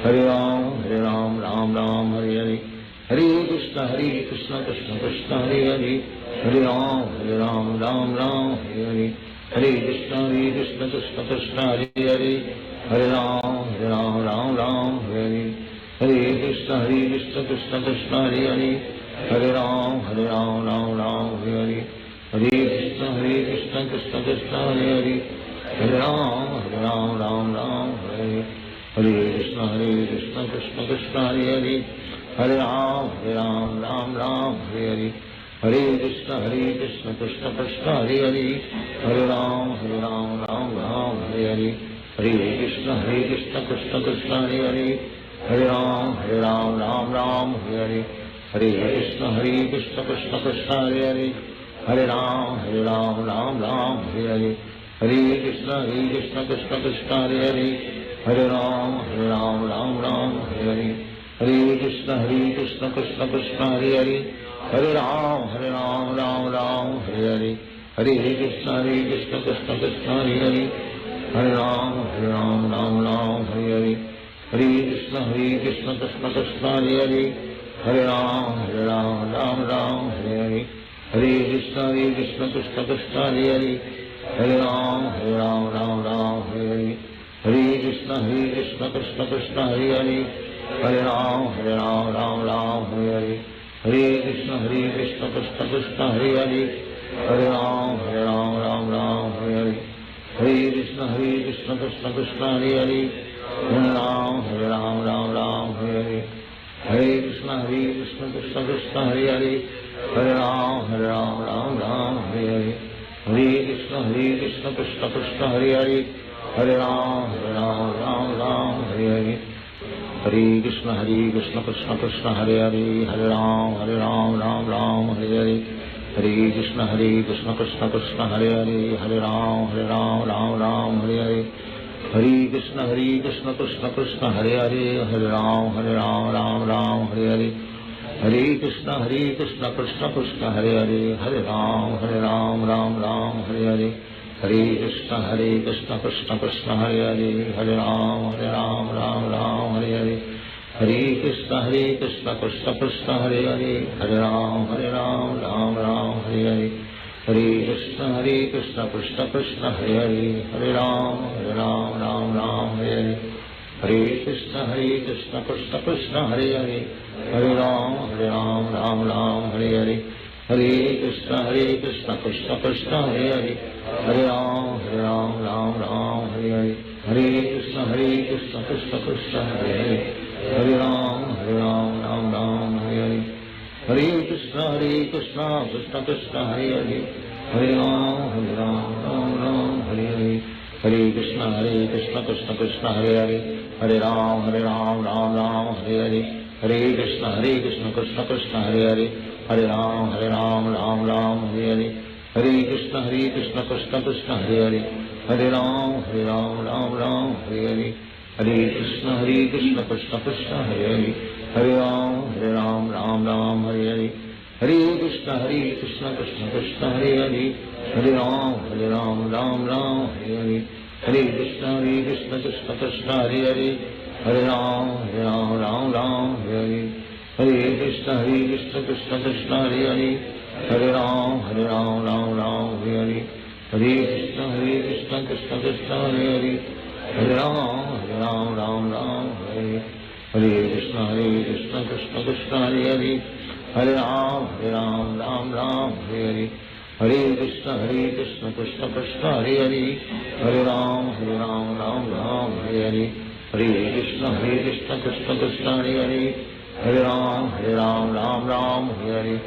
Hare Ram Ram Ram Hare Hare, Hare Krishna Krishna Krishna Hare Hare, Hare Ram Ram Ram Hare Hare, Hare Krishna Krishna Krishna Hare Hare, Hare Ram Ram Ram Hare Hare, Hare Krishna Krishna Krishna Hare Hare, Hare Ram Ram Ram Hare Hare, Hare Krishna Krishna Krishna Hare Hare, Hare Ram Ram Ram Hare Hare, Hare Krishna Krishna Krishna Hare Hare, Hare Ram Ram Hare Hare, Hare Krishna Krishna Krishna Hare Hare, Hare Ram Ram Hare Hare, Hare Krishna Krishna Krishna Hare Hare, Hare Ram Ram Hare Hare, Hare Krishna Krishna Krishna Hare Hare, Hare Ram Ram Hare Hare, Hare Krishna Krishna Krishna Hare Hare, Hare Ram Ram Hare Hare, Hare Krishna Krishna Krishna Hare Hare, Hare Ram Ram Hare Hare, Hare Krishna Krishna Krishna Hare Hare, Hare Ram Ram Hare Hare, Hare Krishna Krishna Krishna Hare Hare, Hare Ram Ram Hare Hare, Hare Krishna Krishna Krishna Hare Hare, Hare Ram Ram Hare Hare, Hare Krishna Krishna Krishna Hare Hare, Hare Ram Ram Hare Hare, Hare Krishna Krishna Krishna Hare Hare, Hare Ram Ram Hare Hare, Hare Krishna Krishna Krishna Hare Hare, Hare Ram Ram Hare Hare, Hare Krishna Krishna Krishna Hare Hare, Hare Ram Ram Hare Hare, Hare Krishna Krishna Krishna Hare Hare, Hare Ram Hare Hare, Hare Krishna Krishna Krishna Hare Hare, Hare Ram Hare Hare, Hare Krishna Krishna Krishna Hare Hare, Hare Ram Hare Hare, Hare Krishna Krishna Krishna Hare Hare, Hare Ram Hare Hare, Hare Krishna Krishna Krishna Hare Hare, Hare Ram Hare Hare, Hare Krishna Krishna Krishna Hare Hare, Hare Ram Hare Hare, Hare Krishna Krishna Krishna Hare Hare, Hare Ram Hare Hare, Hare Krishna Krishna Krishna Hare Hare, Hare Ram Hare Hare, Hare Krishna Krishna Krishna Hare Hare, Hare Ram Hare Hare, Hare Krishna Krishna Krishna Hare Hare, Hare Ram Hare Hare, Hare Krishna Krishna Krishna Hare Hare, Hare Ram Hare Hare, Hare Krishna Krishna Krishna Hare Hare, Hare Ram Hare Hare, Hare Krishna Krishna Krishna Hare Hare, Hare Ram Hare Hare, Hare Krishna Krishna Krishna Hare Hare, Hare Ram Hare Hare, Hare Krishna Krishna Krishna Hare Hare, Hare Ram Hare Hare, Hare Krishna Krishna Krishna Hare Hare, Hare Ram Hare Hare, Hare Krishna Krishna Krishna Hare Hare, Hare Ram Hare Hare, Hare Krishna Krishna Krishna Hare Hare, Hare Ram Hare Hare, Hare Krishna Krishna Krishna Hare Hare, Hare Ram Hare Hare, Hare Krishna Krishna Krishna Hare Hare, Hare Ram Hare Hare, Hare Krishna Krishna Krishna Hare Hare, Hare Ram Hare Hare, Hare Krishna Krishna Krishna Hare Hare, Hare Ram Hare Hare,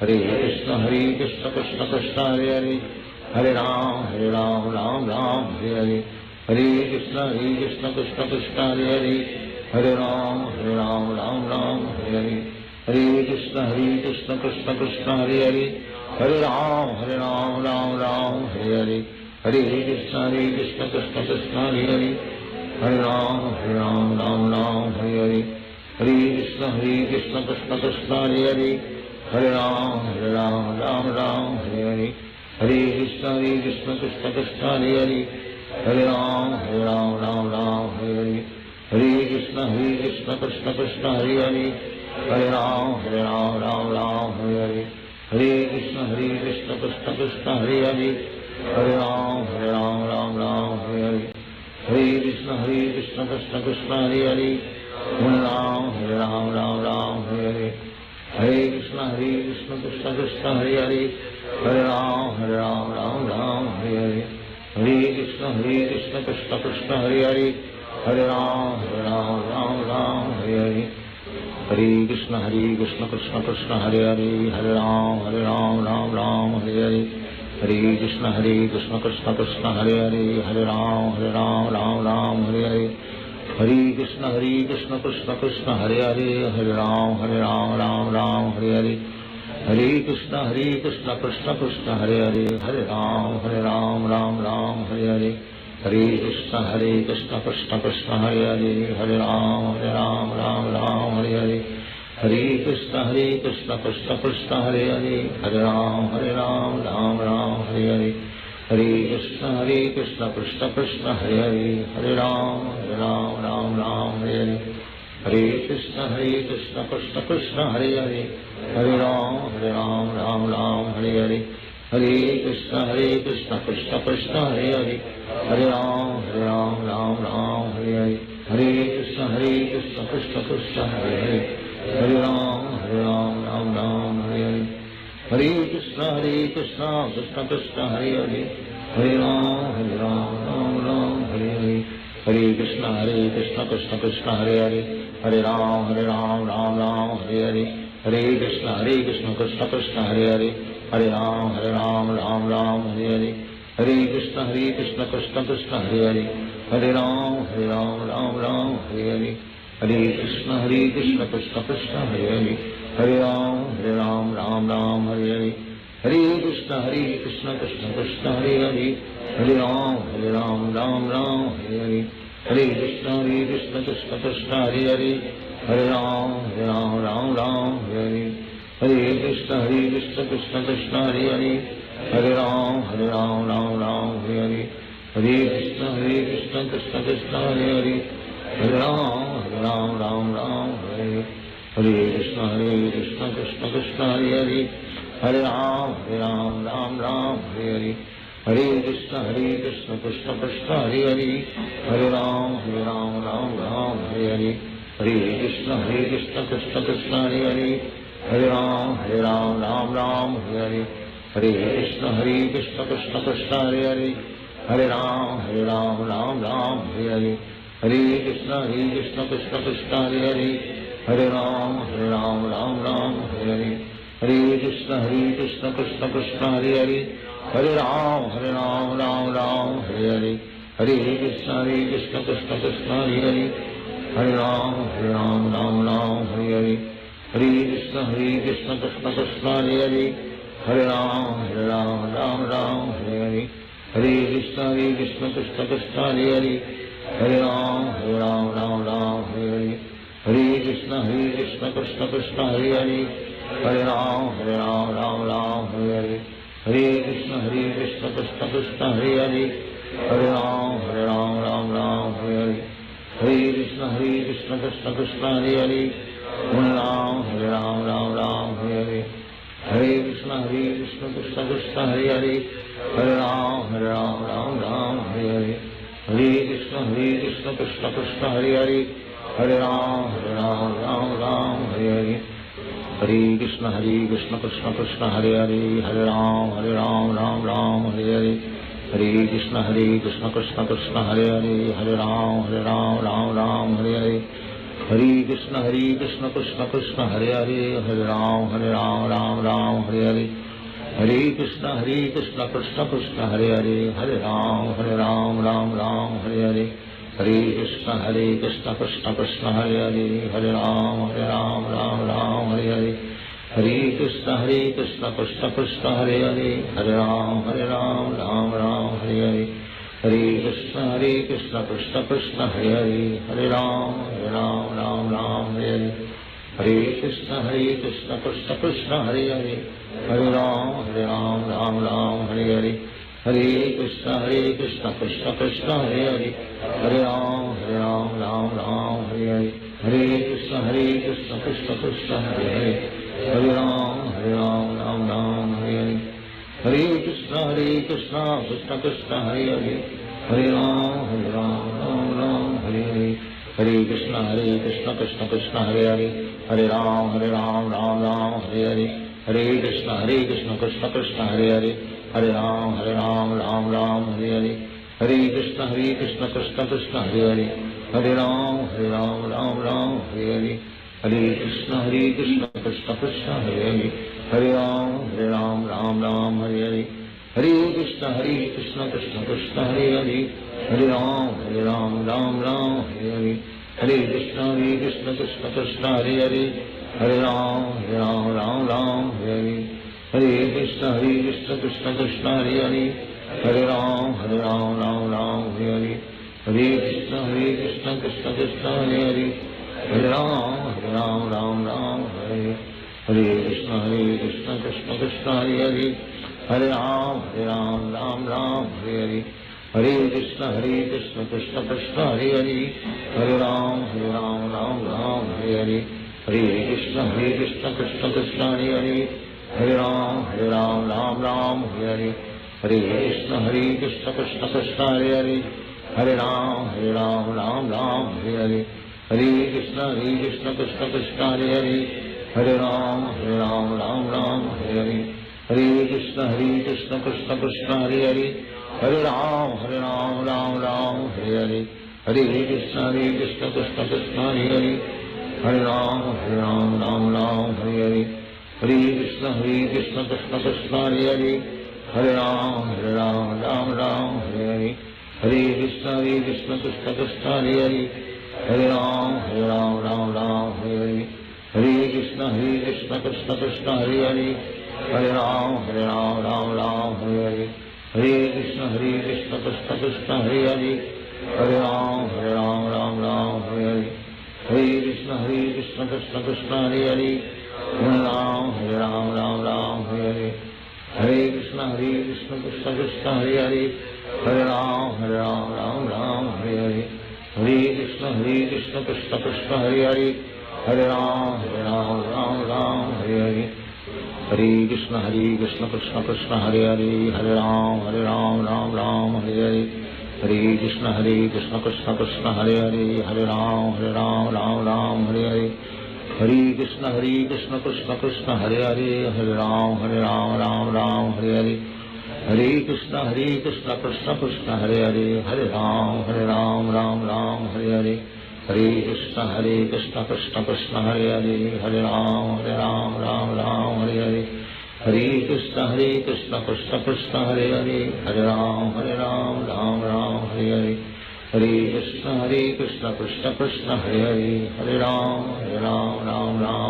Hare Krishna Krishna Krishna Hare Hare, Hare Ram Hare Hare, Hare Krishna Krishna Krishna Hare Hare, Hare Ram Hare Hare, Hare Krishna Krishna Krishna Hare Hare, Hare Ram Hare Hare, Hare Krishna Krishna Krishna Hare Hare, Hare Ram Hare Hare, Hare Krishna Krishna Krishna Hare Hare, Hare Ram Hare Hare, Hare Krishna Krishna Krishna Hare Hare, Hare Ram Hare Hare, Hare Krishna Krishna Krishna Hare Hare, Hare Ram Hare Hare, Hare Krishna Krishna Krishna Krishna Hare Hare, हरे राम राम राम हरे हरे, हरे कृष्ण कृष्ण कृष्ण हरे हरे, हरे राम राम राम हरे हरे, हरे कृष्ण कृष्ण कृष्ण हरे हरे, हरे राम राम हरे हरे, हरे कृष्ण कृष्ण कृष्ण हरे हरे, हरे राम राम हरे हरे, हरे कृष्ण कृष्ण कृष्ण हरे हरे, हरे राम राम हरे हरे, हरे कृष्ण कृष्ण कृष्ण हरे हरे, हरे राम राम हरे हरे, हरे कृष्ण कृष्ण कृष्ण हरे हरे, हरे राम राम हरे हरे, हरे कृष्ण कृष्ण कृष्ण हरे हरे, हरे राम राम हरे हरे, हरे कृष्ण कृष्ण कृष्ण हरे हरे, हरे राम राम हरे हरे, हरे कृष्ण कृष्ण कृष्ण हरे हरे, हरे राम राम हरे हरे, हरे कृष्ण कृष्ण कृष्ण हरे हरे, हरे राम राम हरे हरे, हरे कृष्ण कृष्ण कृष्ण हरे हरे, हरे राम राम हरे हरे, हरे कृष्ण कृष्ण कृष्ण हरे हरे, हरे राम राम हरे हरे, हरे कृष्ण कृष्ण कृष्ण हरे हरे, हरे राम राम हरे हरे, हरे कृष्ण कृष्ण कृष्ण हरे हरे, हरे राम राम हरे हरे, हरे कृष्ण कृष्ण कृष्ण हरे हरे, हरे राम हरे हरे, हरे कृष्ण कृष्ण कृष्ण हरे हरे, हरे राम राम हरे हरे, हरे कृष्ण कृष्ण कृष्ण हरे हरे, हरे राम राम हरे हरे, हरे कृष्ण कृष्ण कृष्ण हरे हरे, हरे राम हरे हरे, हरे कृष्ण कृष्ण कृष्ण हरे हरे, हरे राम राम हरे हरे, हरे कृष्ण कृष्ण कृष्ण हरे हरे, हरे राम राम हरे हरे, हरे कृष्ण कृष्ण कृष्ण हरे हरे, हरे राम राम हरे हरे, हरे कृष्ण कृष्ण कृष्ण हरे हरे, हरे राम राम हरे हरे, हरे कृष्ण कृष्ण कृष्ण हरे हरे, हरे राम राम हरे हरे, हरे कृष्ण कृष्ण कृष्ण हरे हरे, हरे राम राम हरे हरे, हरे कृष्ण कृष्ण कृष्ण हरे हरे, हरे राम राम हरे हरे, हरे कृष्ण कृष्ण कृष्ण हरे हरे, हरे राम राम हरे हरे, हरे कृष्ण कृष्ण कृष्ण हरे हरे, हरे राम राम हरे हरे, हरे कृष्ण कृष्ण कृष्ण हरे हरे, हरे राम राम हरे हरे, हरे कृष्ण कृष्ण कृष्ण हरे हरे, हरे राम राम हरे हरे, हरे कृष्ण कृष्ण कृष्ण हरे हरे, हरे राम राम हरे हरे, हरे कृष्ण कृष्ण कृष्ण हरे हरे, हरे राम राम हरे हरे, हरे कृष्ण कृष्ण कृष्ण हरे हरे, हरे राम राम हरे हरे, हरे कृष्ण कृष्ण कृष्ण हरे हरे, हरे राम हरे हरे, हरे कृष्ण कृष्ण कृष्ण हरे हरे, हरे राम हरे हरे, हरे कृष्ण कृष्ण कृष्ण हरे हरे, हरे राम हरे हरे, हरे कृष्ण कृष्ण कृष्ण हरे हरे, हरे राम हरे हरे, हरे कृष्ण कृष्ण कृष्ण हरे हरे, हरे राम हरे हरे, हरे कृष्ण कृष्ण कृष्ण हरे हरे, हरे राम हरे हरे, हरे कृष्ण कृष्ण कृष्ण हरे हरे, हरे राम हरे हरे, हरे कृष्ण कृष्ण कृष्ण हरे हरे, हरे राम हरे हरे, हरे कृष्ण कृष्ण कृष्ण हरे हरे, हरे राम हरे हरे, हरे कृष्ण कृष्ण कृष्ण हरे हरे, हरे राम हरे हरे, हरे कृष्ण कृष्ण कृष्ण हरे हरे, हरे राम हरे हरे, हरे कृष्ण कृष्ण कृष्ण हरे हरे, हरे राम हरे हरे, हरे कृष्ण कृष्ण कृष्ण हरे हरे, हरे राम हरे हरे, हरे कृष्ण कृष्ण कृष्ण हरे हरे, हरे Ram Hare Hare, Krishna Hare Hare Hare Ram Ram Ram Hare Hare Hare Krishna Krishna Krishna Hare Hare Hare Ram Ram Ram Hare Hare Hare Krishna Krishna Krishna Hare Hare Hare Ram Ram Ram Hare Hare Hare Krishna Krishna Krishna Hare Hare Hare Ram Ram Hare Hare Hare Krishna Krishna Krishna Hare Hare Hare Ram Ram Hare Hare Hare Krishna Krishna Krishna Hare Hare Hare Ram Ram Hare Hare Hare Krishna Krishna Krishna Hare Hare Hare Ram Ram Hare Hare Hare Krishna Krishna Krishna Hare Hare Hare Ram Ram Hare Hare Hare Krishna Krishna Krishna Hare Hare Hare Ram Ram Hare Hare Hare Krishna Krishna Krishna Hare Hare Hare Ram Ram Hare Hare Hare Krishna Krishna Krishna Hare Hare Hare Ram Ram Hare Hare Hare Krishna Krishna Krishna Hare Hare Hare Ram Ram Hare Hare Hare Krishna Krishna Krishna Hare Hare Hare Ram Ram Hare Hare Hare Krishna Krishna Krishna Hare Hare Hare Ram Ram Hare Hare Hare Krishna Krishna Krishna Hare Hare Hare Ram Ram Hare Hare Hare Krishna Krishna Krishna Hare Hare Hare Ram Hare Hare Hare Krishna Krishna Krishna Hare Hare Hare Ram Hare Hare Hare Krishna Krishna Krishna Hare Hare Hare Ram Hare Hare Hare Krishna Krishna Krishna Hare Hare Hare Ram Hare Hare Hare Krishna Krishna Krishna Hare Hare Hare Ram Hare Hare Hare Krishna Krishna Krishna Hare Hare Hare Ram Hare Hare Hare Krishna Krishna Krishna Hare Hare Hare Ram Hare Hare Hare Krishna Krishna Krishna Hare Hare Hare Ram Hare Hare Hare Krishna Krishna Krishna Hare Hare Hare Ram Hare Hare Hare Krishna Krishna Krishna Hare Hare Hare Ram Hare Hare Hare Krishna Krishna Krishna Hare Hare Hare Ram Hare Hare Hare Krishna Krishna Krishna Hare Hare Hare Ram Hare Hare Hare Krishna Krishna Krishna Hare Hare Hare Ram Hare Hare Hare Krishna Krishna Krishna Hare Hare Hare Ram Hare Hare Hare Krishna Krishna Krishna Hare Hare Hare Ram Hare Hare Hare Krishna Krishna Krishna Hare Hare Hare Ram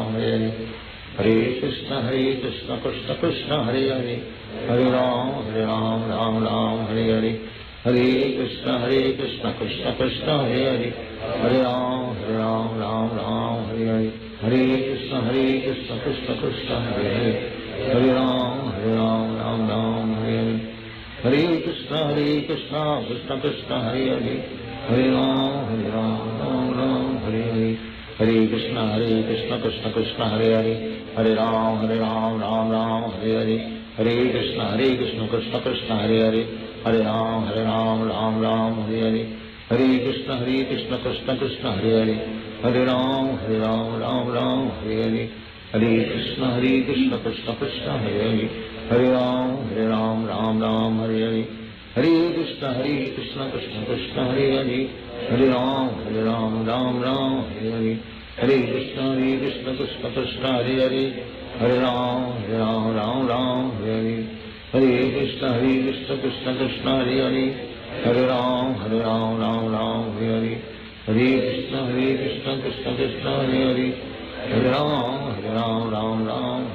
Hare Hare Hare Krishna Krishna Krishna Hare Hare Hare Ram Hare Hare Hare Krishna Krishna Krishna Hare Hare Hare Ram Hare Hare Hare Krishna Krishna Krishna Hare Hare Hare Ram Hare Hare Hare Krishna Krishna Krishna Hare Hare Hare Ram Hare Hare Hare Krishna Krishna Krishna Hare Hare Hare Ram Hare Hare Hare Krishna Krishna Krishna Hare Hare Hare Ram Hare Hare Hare Krishna Krishna Krishna Hare Hare Hare Ram Hare Hare Hare Krishna Krishna Krishna Hare Hare Hare Ram Hare Hare Hare Krishna Krishna Krishna Hare Hare Hare Ram Hare Hare Hare Krishna Krishna Krishna Hare Hare Hare Ram Hare Hare Hare Krishna Krishna Krishna Hare Hare Hare Ram Hare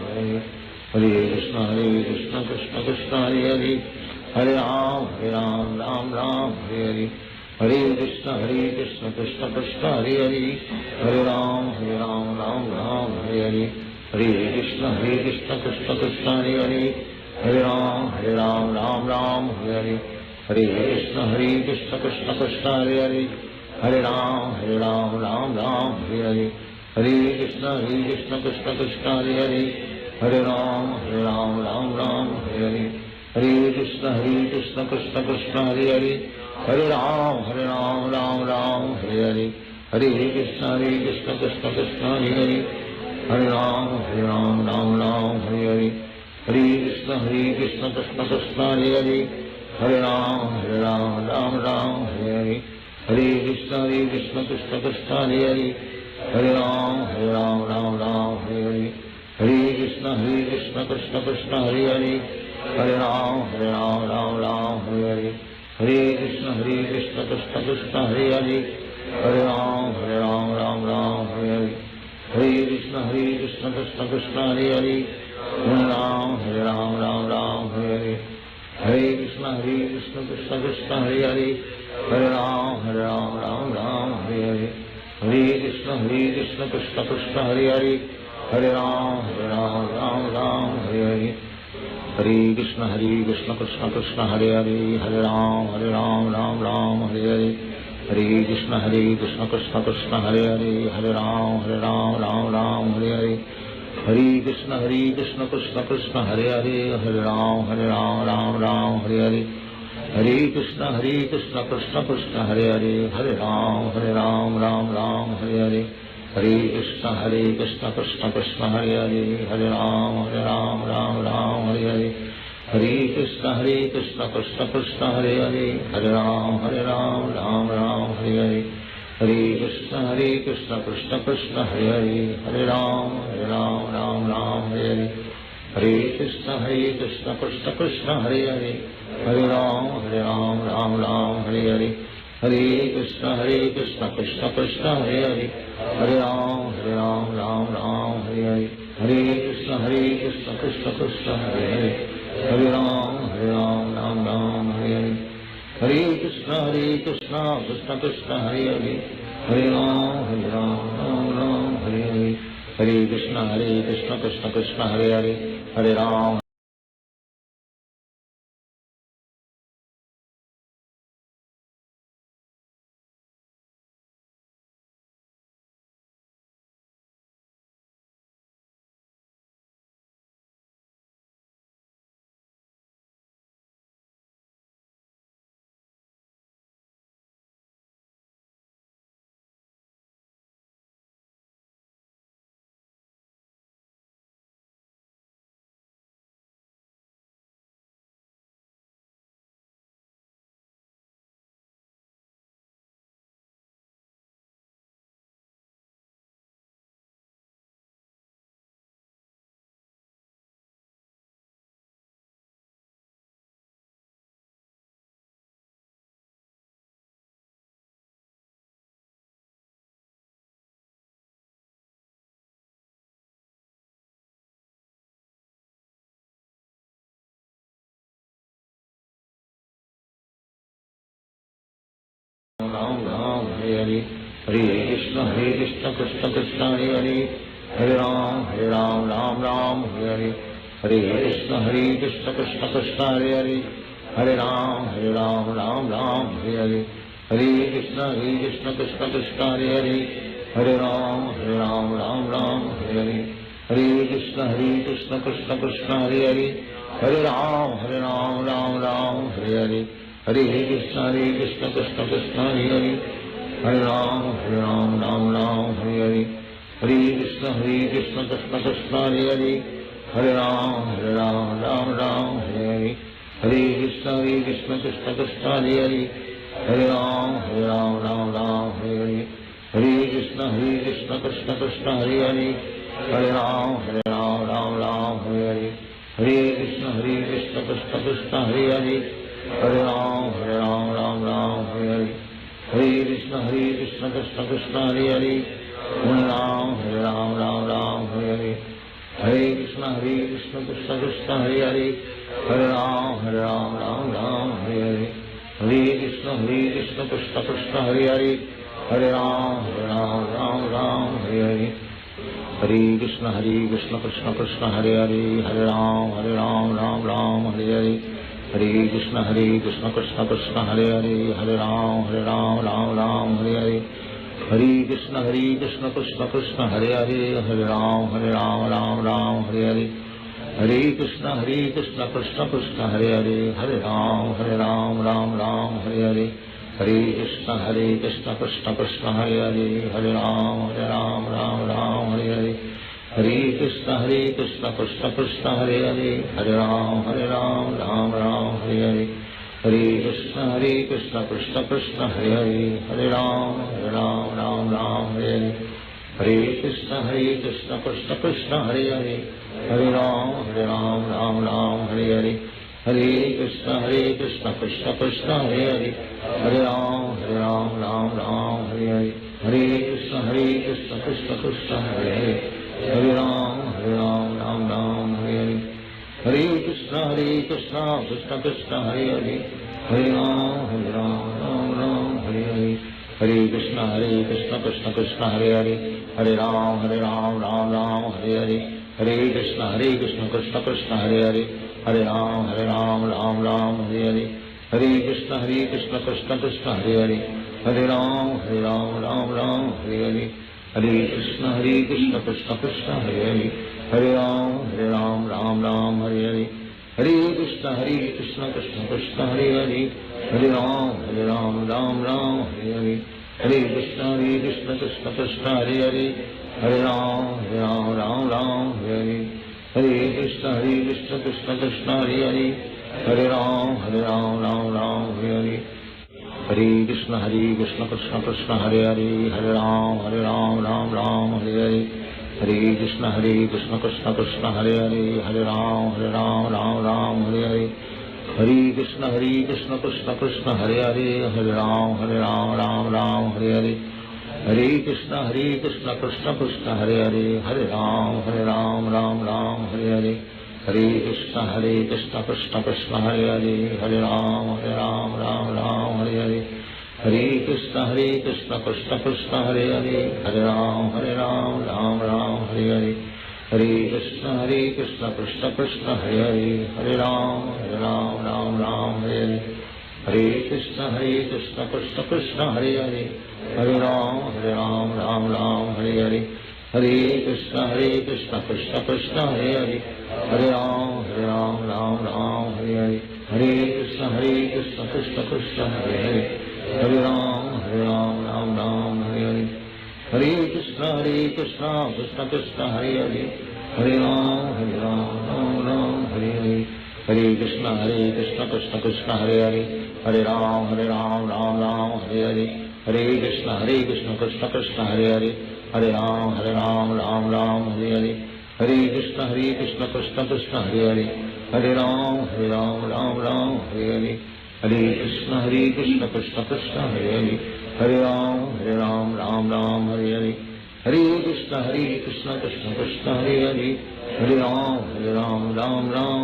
Hare Hare Krishna Krishna Krishna Hare Hare Hare Ram Hare Hare Krishna Krishna Krishna Hare Hare Hare Ram Hare Hare Krishna Krishna Krishna Hare Hare Hare Ram Hare Hare Hare Krishna Krishna Krishna Hare Hare Hare Ram Hare Hare Hare Krishna Krishna Krishna Hare Hare Hare Ram Hare Hare Hare Krishna Krishna Krishna Hare Hare, Hare Ram Ram Ram Hare Hare, Hare Krishna Krishna Krishna Hare Hare, Hare Ram Ram Hare Hare, Hare Krishna Krishna Krishna Hare Hare, Hare Ram Ram Hare Hare, Hare Krishna Krishna Krishna Hare Hare, Hare Ram Ram Hare Hare, Hare Krishna Krishna Krishna Hare Hare, Hare Ram Hare Hare, Hare Krishna Krishna Krishna Hare Hare, Hare Ram Hare Hare, Hare Krishna Krishna Krishna Hare Hare, Hare Ram Hare Hare, Hare Krishna Krishna Krishna Hare Hare, Hare Ram Hare Hare, Hare Krishna Krishna Krishna Hare Hare, Hare Ram Hare Hare, Hare Krishna Krishna Krishna Hare Hare, Hare Ram Hare Hare, Hare Krishna Krishna Krishna Hare Hare, Hare Ram Hare Hare, Hare Krishna Krishna Krishna Hare Hare, Hare Ram Hare Hare, Hare Krishna Krishna Krishna Hare Hare, Hare Ram Hare Hare, Hare Krishna Krishna Krishna Hare Hare, Hare Ram Hare Hare, Hare Krishna Krishna Krishna Hare Hare, Hare Ram Hare Hare, Hare Krishna Krishna Krishna Hare Hare, Hare Ram Hare Hare, Hare Krishna Krishna Krishna Hare Hare, Hare Ram Hare Hare, Hare Krishna Krishna Krishna Hare Hare, Hare Ram Hare Hare, Hare Krishna Krishna Krishna Hare Hare, Hare Ram Hare Hare, Hare Krishna Krishna Krishna Hare Hare, Hare Ram Hare Hare, Hare Krishna Krishna Krishna Hare Hare, Hare Ram Hare Hare, Hare Krishna Krishna Krishna Hare Hare, Hare Ram. Ram Hare Hare, Hare Krishna Krishna Krishna Hare Hare, Hare Ram Hare Hare, Hare Krishna Krishna Krishna Hare Hare, Hare Ram Hare Hare, Hare Krishna Krishna Krishna Hare Hare, Hare Ram Hare Hare, Hare Krishna Krishna Krishna Hare Hare, Hare Ram Hare Hare, Hare Krishna Krishna Krishna Hare Hare, Hare Ram Hare Hare, Hare Krishna Krishna Krishna Hare Hare, Hare Ram Hare Hare, Hare Krishna Krishna Krishna Hare Hare, Hare Ram Hare Hare, Hare Krishna Krishna Krishna Hare Hare, Hare Ram Hare Hare, Hare Krishna Krishna Krishna Hare Hare, Hare Ram Hare Hare, Hare Krishna Krishna Krishna Hare Hare, Hare Ram Hare Hare, Hare Krishna Krishna Krishna Hare Hare, Hare Ram Hare Hare, Hare Krishna Krishna Krishna Hare Hare, Hare Ram Hare Hare, Hare Krishna Krishna Krishna Hare Hare, Hare Ram Hare Hare, Hare Krishna Krishna Krishna Hare Hare, Hare Ram Hare Hare, हरे कृष्ण कृष्ण कृष्ण हरे हरे, हरे राम राम राम हरे हरे, हरे कृष्ण कृष्ण कृष्ण हरे हरे, हरे राम राम राम हरे हरे, हरे कृष्ण कृष्ण कृष्ण हरे हरे, हरे राम राम राम हरे हरे, हरे कृष्ण कृष्ण कृष्ण हरे हरे, हरे राम राम हरे हरे, हरे कृष्ण कृष्ण कृष्ण हरे हरे, हरे राम राम हरे हरे, हरे कृष्ण कृष्ण कृष्ण हरे हरे, हरे राम राम हरे हरे, हरे कृष्ण कृष्ण कृष्ण हरे हरे, हरे राम राम हरे हरे, हरे कृष्ण कृष्ण कृष्ण हरे हरे, हरे राम राम हरे हरे, हरे कृष्ण कृष्ण कृष्ण हरे हरे, हरे राम हरे हरे, हरे कृष्ण कृष्ण कृष्ण हरे हरे, हरे राम राम हरे हरे, हरे कृष्ण कृष्ण कृष्ण हरे हरे, हरे राम राम हरे हरे, हरे कृष्ण कृष्ण कृष्ण हरे हरे, हरे राम राम हरे हरे, हरे कृष्ण कृष्ण कृष्ण हरे हरे, हरे राम राम हरे हरे, हरे कृष्ण कृष्ण कृष्ण हरे हरे, हरे राम राम हरे हरे, हरे कृष्ण कृष्ण कृष्ण हरे हरे, हरे राम राम हरे हरे, हरे कृष्ण कृष्ण कृष्ण हरे हरे, हरे राम राम हरे हरे, हरे कृष्ण कृष्ण कृष्ण हरे हरे, हरे राम राम हरे हरे, हरे कृष्ण कृष्ण कृष्ण हरे हरे, हरे राम राम हरे हरे, हरे कृष्ण कृष्ण कृष्ण हरे हरे, हरे राम राम हरे हरे, हरे कृष्ण कृष्ण कृष्ण हरे हरे, हरे राम राम हरे हरे, हरे कृष्ण कृष्ण कृष्ण हरे हरे, हरे राम राम हरे हरे, हरे कृष्ण कृष्ण कृष्ण हरे हरे, हरे राम राम हरे हरे, हरे कृष्ण कृष्ण कृष्ण हरे हरे, हरे राम राम हरे हरे, हरे कृष्ण कृष्ण कृष्ण हरे हरे, हरे राम राम हरे हरे, हरे कृष्ण कृष्ण कृष्ण हरे हरे, हरे राम राम हरे हरे, हरे कृष्ण कृष्ण कृष्ण हरे हरे, हरे राम राम हरे हरे, हरे कृष्ण कृष्ण कृष्ण हरे हरे, हरे राम हरे हरे, हरे कृष्ण कृष्ण कृष्ण हरे हरे, हरे राम राम हरे हरे, हरे कृष्ण कृष्ण कृष्ण हरे हरे, हरे राम राम हरे हरे, हरे कृष्ण कृष्ण कृष्ण हरे हरे, हरे राम हरे हरे, हरे कृष्ण कृष्ण कृष्ण हरे हरे, हरे राम हरे हरे, हरे कृष्ण कृष्ण कृष्ण हरे हरे, हरे राम हरे हरे, हरे कृष्ण कृष्ण कृष्ण हरे हरे, हरे राम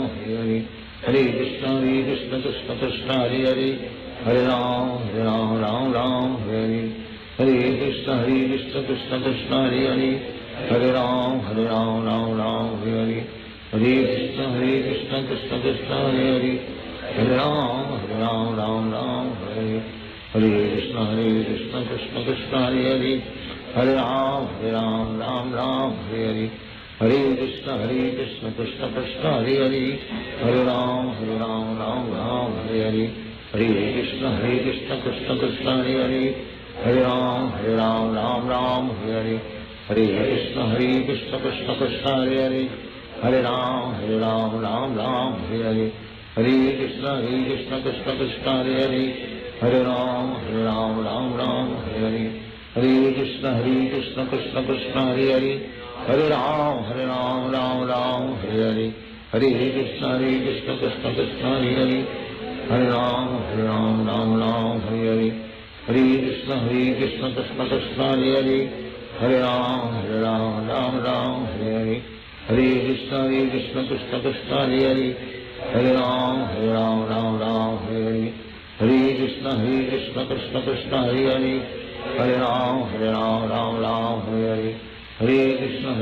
हरे हरे, हरे कृष्ण कृष्ण कृष्ण हरे हरे, हरे राम हरे हरे, हरे कृष्ण कृष्ण कृष्ण हरे हरे, हरे राम हरे हरे, हरे कृष्ण कृष्ण कृष्ण हरे हरे, हरे राम हरे हरे, हरे कृष्ण कृष्ण कृष्ण हरे हरे, हरे राम हरे हरे, हरे कृष्ण कृष्ण कृष्ण हरे हरे, हरे राम हरे हरे, हरे कृष्ण कृष्ण कृष्ण हरे हरे, हरे राम हरे हरे, हरे कृष्ण कृष्ण कृष्ण हरे हरे, हरे राम हरे हरे, हरे कृष्ण कृष्ण कृष्ण हरे हरे, हरे राम हरे हरे, हरे कृष्ण कृष्ण कृष्ण हरे हरे, हरे राम हरे हरे, हरे कृष्ण कृष्ण कृष्ण हरे हरे, हरे राम हरे हरे, हरे कृष्ण कृष्ण कृष्ण हरे हरे, हरे राम हरे हरे, हरे कृष्ण कृष्ण कृष्ण हरे हरे, हरे राम हरे हरे, हरे कृष्ण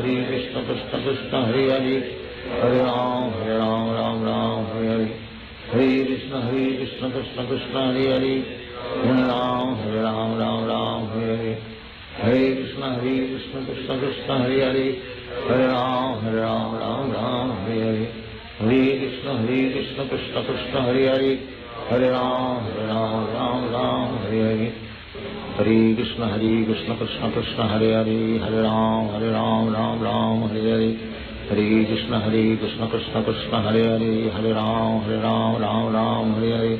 कृष्ण कृष्ण हरे हरे, हरे राम हरे हरे, हरे कृष्ण कृष्ण कृष्ण हरे हरे, हरे Ram Hare Hare, Krishna Krishna Hare Hare, Hare Ram Ram Ram Hare Hare, Hare Krishna Krishna Krishna Hare Hare, Hare Ram Ram Hare Hare, Hare Krishna Krishna Krishna Hare Hare, Hare Ram Ram Hare Hare, Hare Krishna Krishna Krishna Hare Hare, Hare Ram Ram Hare Hare,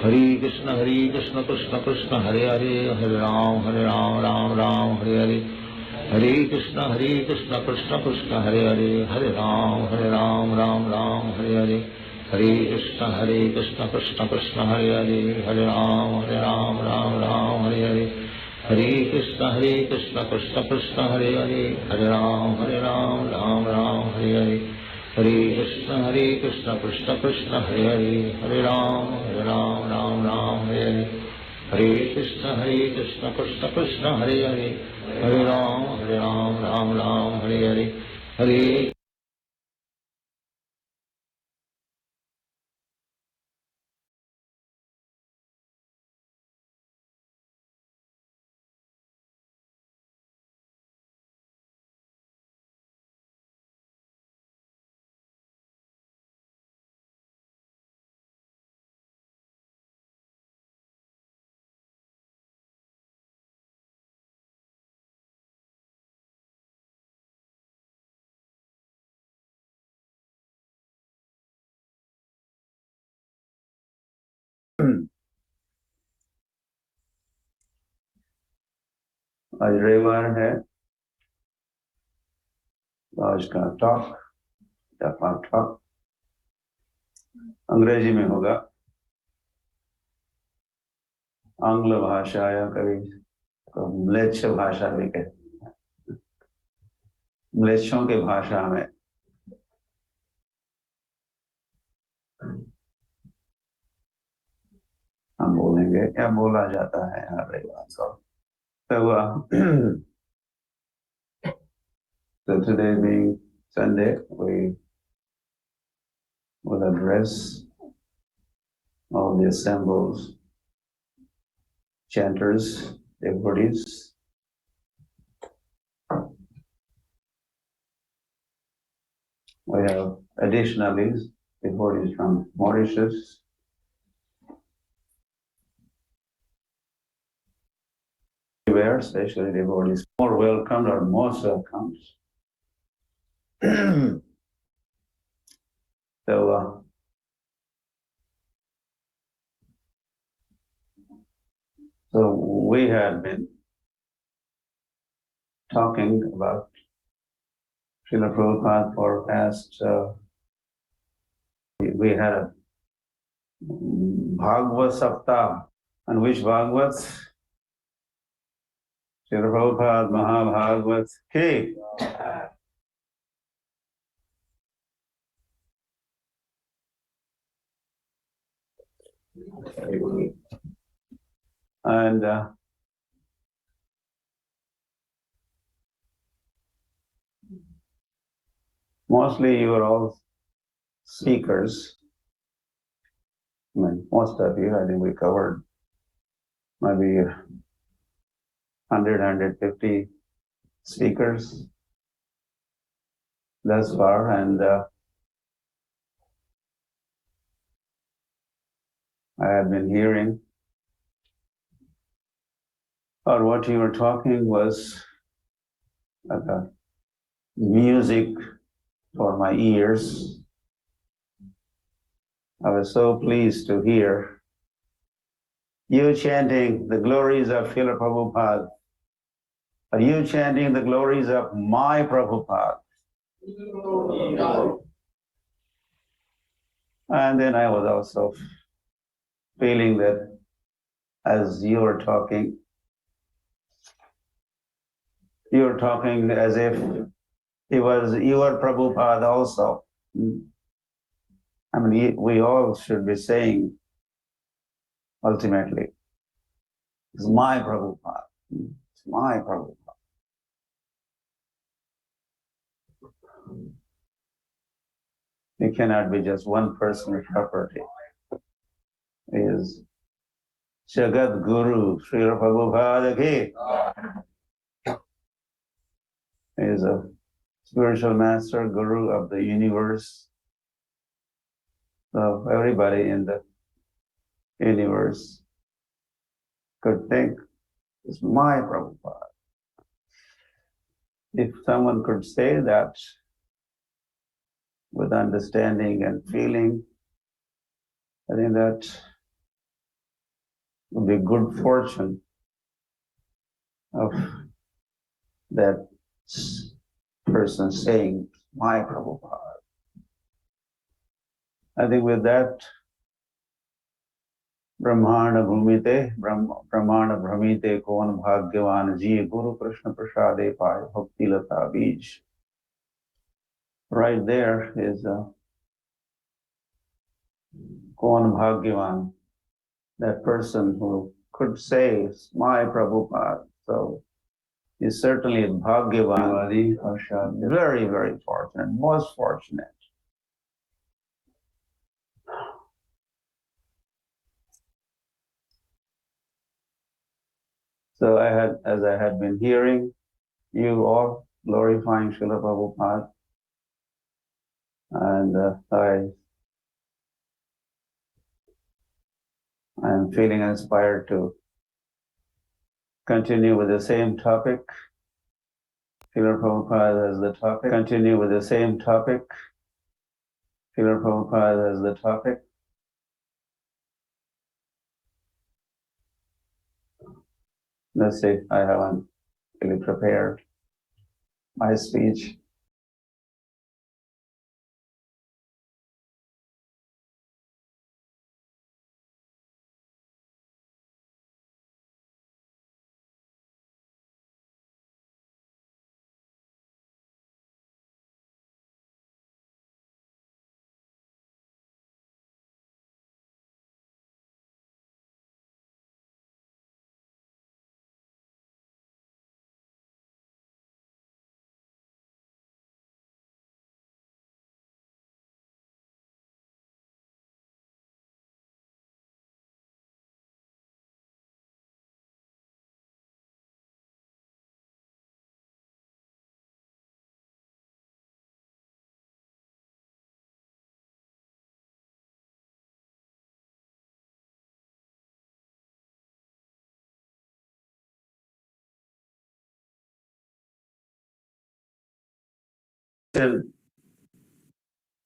Hare Krishna Krishna Krishna Hare Hare, Hare Ram Ram Hare Hare, Hare Krishna Krishna Krishna Hare Hare, Hare Ram Ram Hare Hare, Hare Krishna Krishna Krishna Hare Hare, Hare Ram Ram Hare Hare, Hare Krishna Krishna Krishna Hare Hare, Hare Ram Ram Hare Hare, Hare Krishna Krishna Krishna Hare Hare, Hare Ram Hare Hare, Hare Krishna Krishna Krishna Hare Hare, Hare Ram Hare Hare, Hare आज रविवार है, आज का talk जापा talk अंग्रेजी में होगा। आंग्ल भाषा या कभी म्लेच्छ भाषा भी कहते हैं, म्लेच्छों की भाषा में हम बोलेंगे, क्या बोला जाता है हर रविवार को। So today being Sunday, we will address all the assembled chanters, devotees. We have additionally devotees from Mauritius, everywhere, especially devotees more welcomed or most welcomed. So we had been talking about Srila Prabhupada for past, we had a Bhagavad Saptah, and which Bhagavats? Srila Prabhupada Mahabhagavat Ki. And mostly you are all speakers. I mean, most of you, I think we covered maybe 100, 150 speakers thus far, and I have been hearing, or what you were talking was like a music for my ears. I was so pleased to hear you chanting the glories of Srila Prabhupada. Are you chanting the glories of my Prabhupada? And then I was also feeling that as you were talking as if he was your Prabhupada also. I mean, we all should be saying ultimately, it's my Prabhupada. It's my Prabhupada. It cannot be just one person's property. It is Jagat Guru, Srila Prabhupada Ki. is a spiritual master, guru of the universe. So everybody in the universe could think, it's my Prabhupada. If someone could say that with understanding and feeling, I think that would be good fortune of that person saying, my Prabhupada. I think with that, Brahmana Bhumite, Brahmana Brahmite Kovan Bhagyavan Ji Guru Krishna Prasade Pai Bhakti Lata Bij. Right there is Kovan Bhagyavan, that person who could say, my Prabhupada. So he's certainly Bhagyavan, very, very fortunate, most fortunate. So as I had been hearing you all glorifying Srila Prabhupada, and I am feeling inspired to continue with the same topic. Srila Prabhupada as the topic. Continue with the same topic. Srila Prabhupada as the topic. Let's see, I haven't really prepared my speech.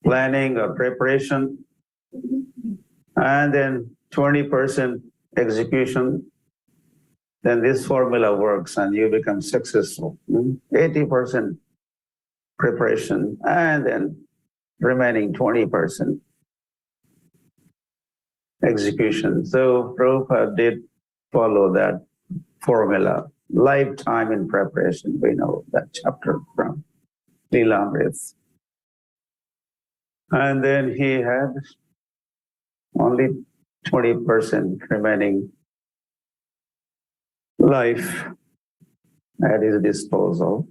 Planning or preparation, and then 20% execution, then this formula works and you become successful. 80% preparation, and then remaining 20% execution. So Prabhupada did follow that formula. Lifetime in preparation, we know that chapter from Leelamrita. And then he had only 20% remaining life at his disposal.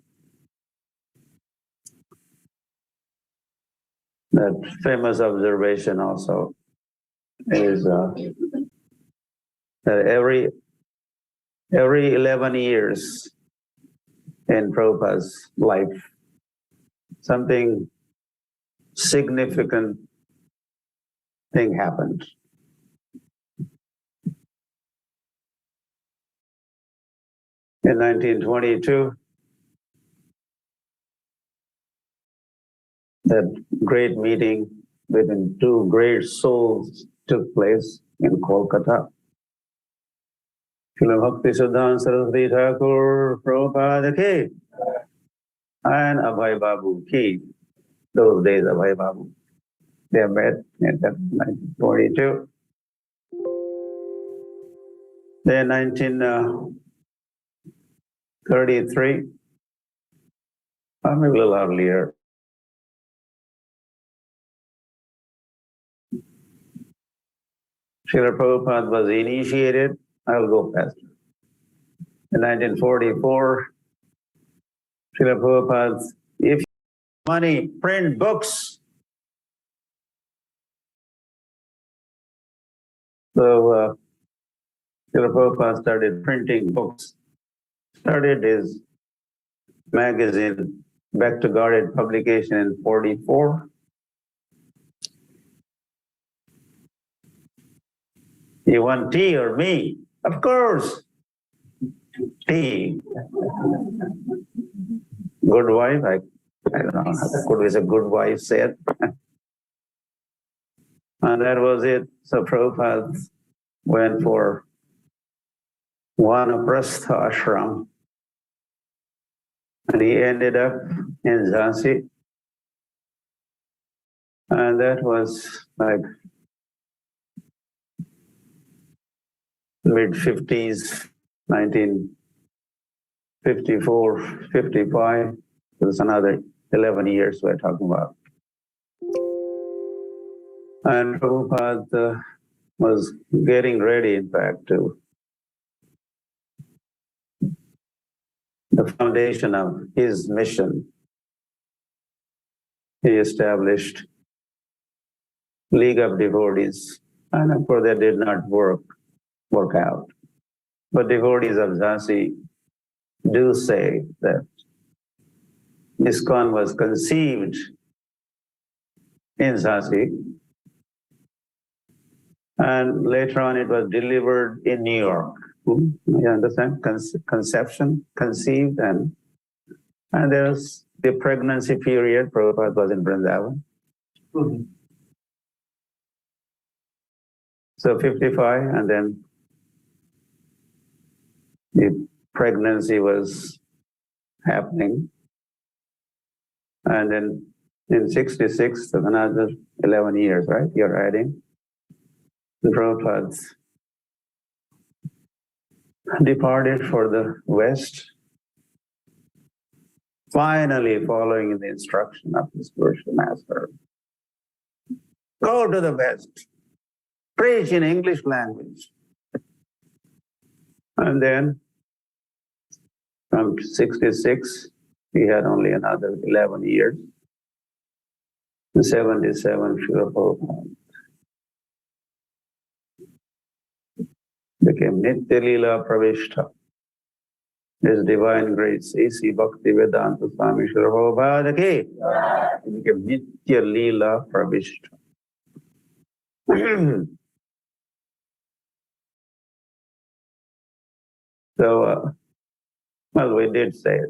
That famous observation also is that every 11 years in Prabhupada's life, something significant thing happened. In 1922, that great meeting between two great souls took place in Kolkata. Srila Bhakti Siddhanta Saraswati Thakur Prabhupada ki and Abhay Babu ki. Those days, Abhay Babu. They met in 1922. Then 1933, or maybe a little earlier, Srila Prabhupada was initiated. I'll go faster. In 1944, Srila Prabhupada, if money, print books. So Srila Prabhupada started printing books. Started his magazine, Back to Guarded publication in 44. You want tea or me? Of course, tea. Good wife, I don't know what is a good wife said. And that was it. So Prabhupada went for Vanaprastha ashram. And he ended up in Jhansi. And that was like mid-50s, 1954, 55. It was another 11 years we're talking about. And Prabhupada was getting ready, in fact, to the foundation of his mission. He established League of Devotees, and of course that did not work out. But devotees of Jhansi do say that ISKCON was conceived in Jhansi, and later on it was delivered in New York. You understand? Conception, conceived, and there's the pregnancy period. Prabhupada was in Vrindavan. Mm-hmm. So 55, and then the pregnancy was happening. And then in 66, so another 11 years, right? You're adding. The Prabhupada departed for the West, finally following the instruction of his spiritual master. Go to the West, preach in English language. And then from 66, he had only another 11 years. In 77, Srila Prabhupada became Nitya Leela Pravishta. His divine grace, A.C. Bhakti Vedanta Swami Srila Prabhupada ki. He became Nitya Leela Pravishta. So, well, we did say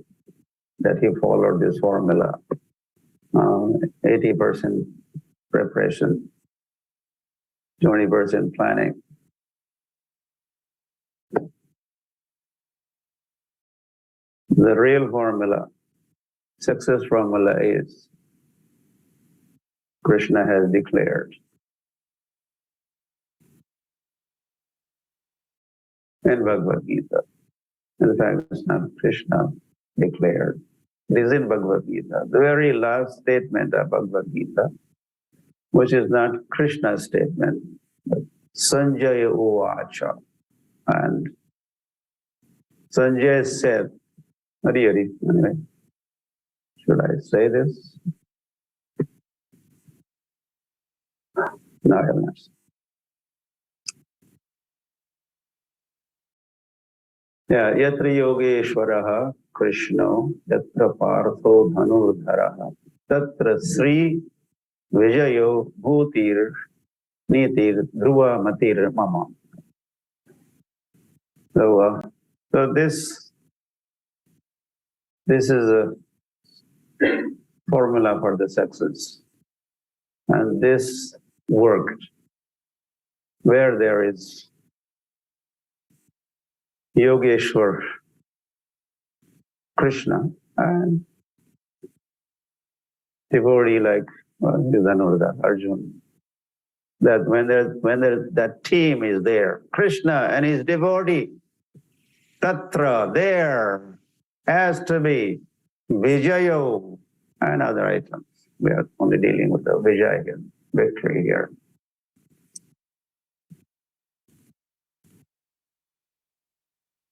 that he followed this formula, 80% preparation, 20% planning. The real formula, success formula is Krishna has declared. In Bhagavad Gita. In fact, it's not Krishna declared. It is in Bhagavad Gita. The very last statement of Bhagavad Gita, which is not Krishna's statement, but Sanjaya Uvacha. And Sanjay said, anyway, should I say this? No, I have not. Yeah, yatra yogeshwaraha Krishno, yatra partho dhanurdharaha, tatra sri vijayo bhutir nitir dhruva matir mama. So this is a formula for the success. And this worked where there is Yogeshwar Krishna and devotee like Dhanurda, Arjuna. That when that team is there, Krishna and his devotee, Tatra, there has to be Vijayo and other items. We are only dealing with the Vijay here, victory here.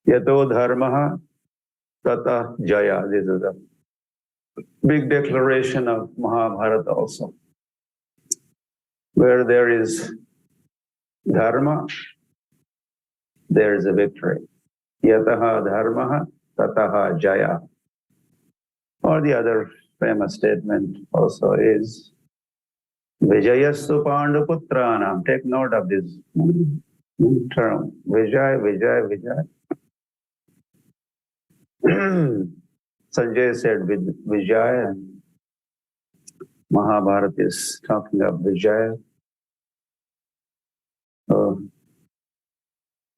Yato dharmaha tata jaya. This is a big declaration of Mahabharata also. Where there is dharma, there is a victory. Yataha dharmaha tataha jaya. Or the other famous statement also is Vijayastu Panduputranam. Take note of this term. Vijay, Vijay, Vijay. Sanjay said with Vijay, and Mahabharata is talking of Vijay.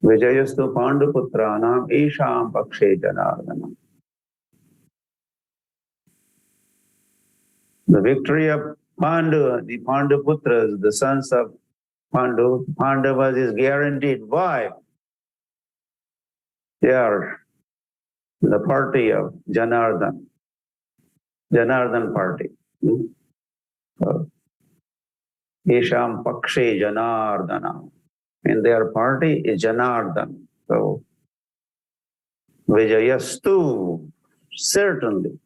Vijayastu Panduputranam Isham Pakshe Janardana. The victory of Pandu, the Panduputras, the sons of Pandu, Pandavas is guaranteed. Why? They are the party of Janardhan party. Isham Pakshe Janardana. And their party is Janardhan. So, Vijayastu, certainly.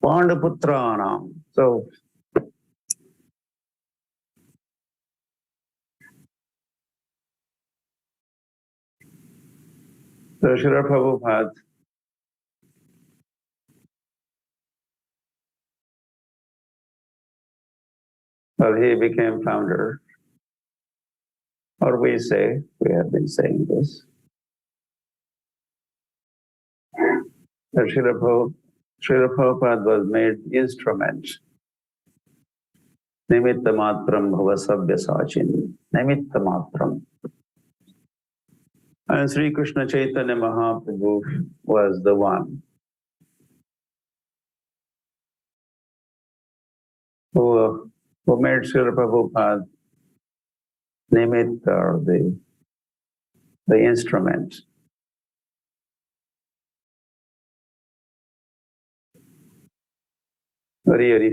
Panduputranam. So, Srila Prabhupada he became founder, or we have been saying this. Srila Prabhupada was made instrument. Nimitta matram bhavasabhya sachin. Nimitta matram. And Sri Krishna Chaitanya Mahaprabhu was the one who made Srila Prabhupada Nimitta, or the instrument. Hari Hari.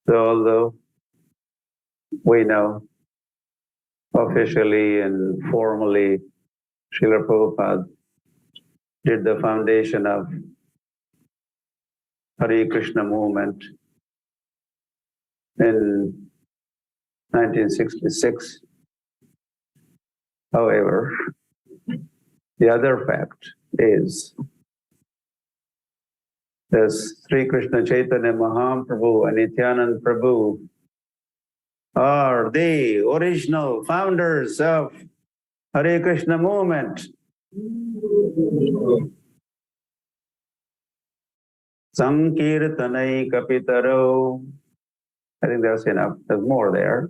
So although we know officially and formally Srila Prabhupada did the foundation of Hare Krishna movement in 1966. However, the other fact is that Sri Krishna Chaitanya Mahaprabhu and Nityananda Prabhu are the original founders of Hare Krishna movement. Sankirtanai kapitaro. I think that's enough. There's more there.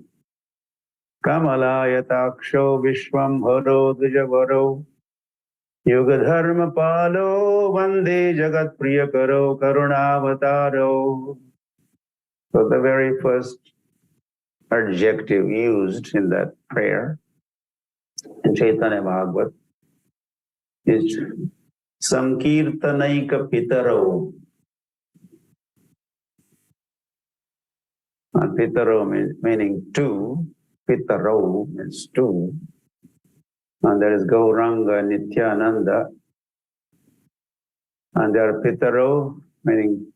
Kamalaya-taksho vishwam haro dvijavaro yugadharma palo vande jagat priyakaro karunavataro. So the very first adjective used in that prayer in Chaitanya Bhagavat is Sankirtanaika Pitaro. And Pitaro meaning two. Pitaro means two. And there is Gauranga Nityananda. And there are Pitaro, meaning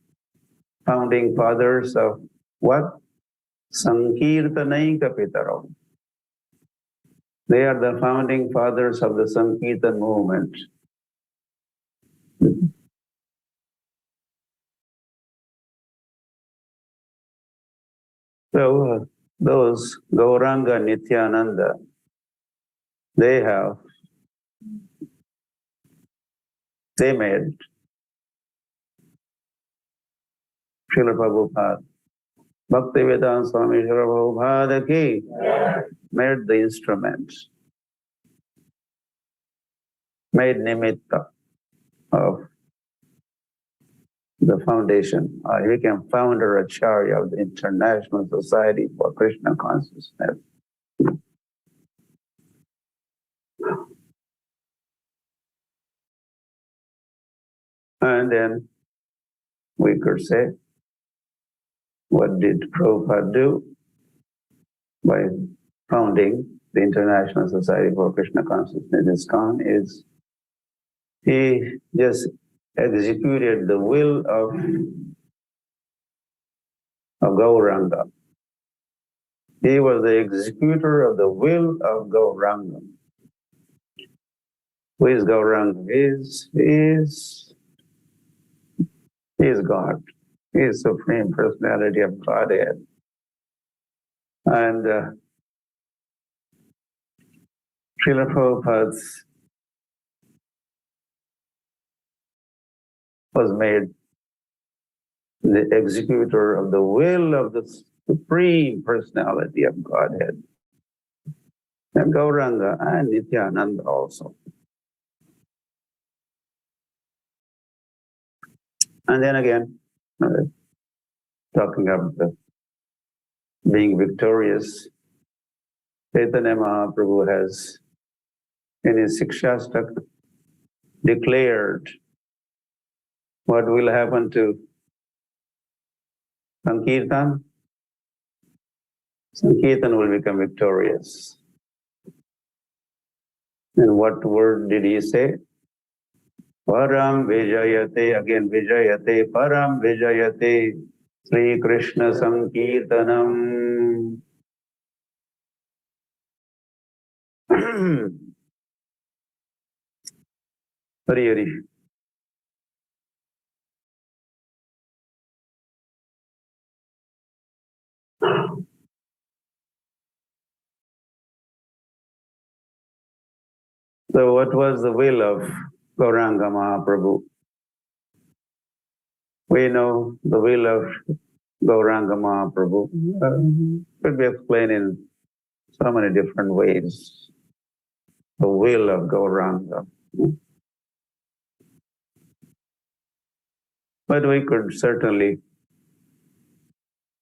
founding fathers of what? Sankirtanaika Pitaro. They are the founding fathers of the Sankirtan movement. So those Gauranga Nityananda, they made Srila Prabhupada. Bhaktivedanta Swami Srila Prabhupada ki made the instruments, made nimitta of the foundation. He became founder acharya of the International Society for Krishna Consciousness. And then we could say, what did Prabhupada do by founding the International Society for Krishna Consciousness? ISKCON is he just executed the will of Gauranga. He was the executor of the will of Gauranga. Who is Gauranga? He is God. He is Supreme Personality of Godhead. And Srila Prabhupada was made the executor of the will of the Supreme Personality of Godhead. And Gauranga and Nityananda also. And then again, talking about being victorious, Chaitanya Mahaprabhu has, in his Sikshastaka, declared what will happen to Sankirtan. Sankirtan will become victorious. And what word did he say? Param Vijayate, again Vijayate, Param Vijayate, Sri Krishna Sankirtanam. Hari Hari. So what was the will of Gauranga Mahaprabhu? We know the will of Gauranga Mahaprabhu could be explained in so many different ways. The will of Gauranga. But we could certainly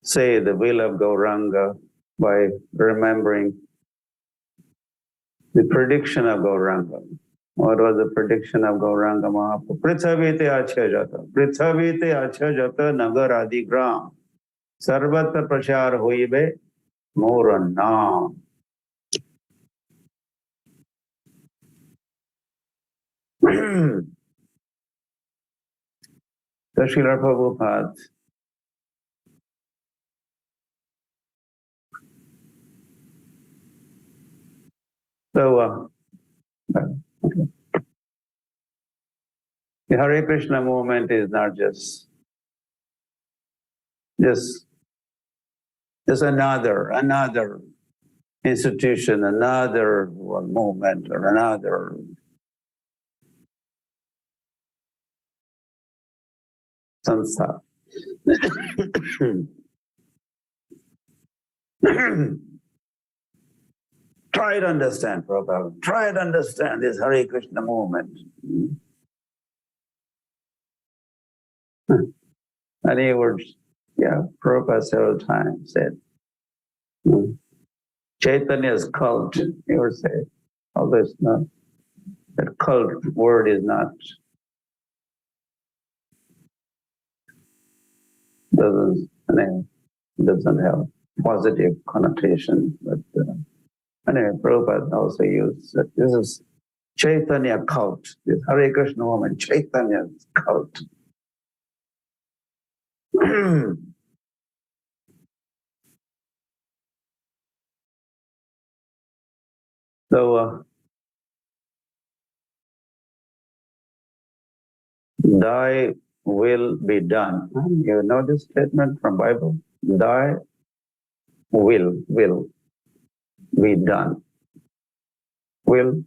say the will of Gauranga by remembering the prediction of Gauranga. What was the prediction of Gauranga Mahaprabhu? Prithavite achajata, Prithavite achajata nagar adigram, sarvatra prachar hoibe moranam. So Srila Prabhupada the Hare Krishna movement is not just another institution, another movement, or another sanstha. Try to understand, Prabhupada. Try to understand this Hare Krishna movement. And he would, Prabhupada several times said, Chaitanya's cult, he would say, although it's not, that cult word is not, doesn't have positive connotation, but anyway, Prabhupada also used that this is Chaitanya cult, this Hare Krishna movement, Chaitanya's cult. So, thy will be done. You know this statement from Bible? Thy will be done. Will.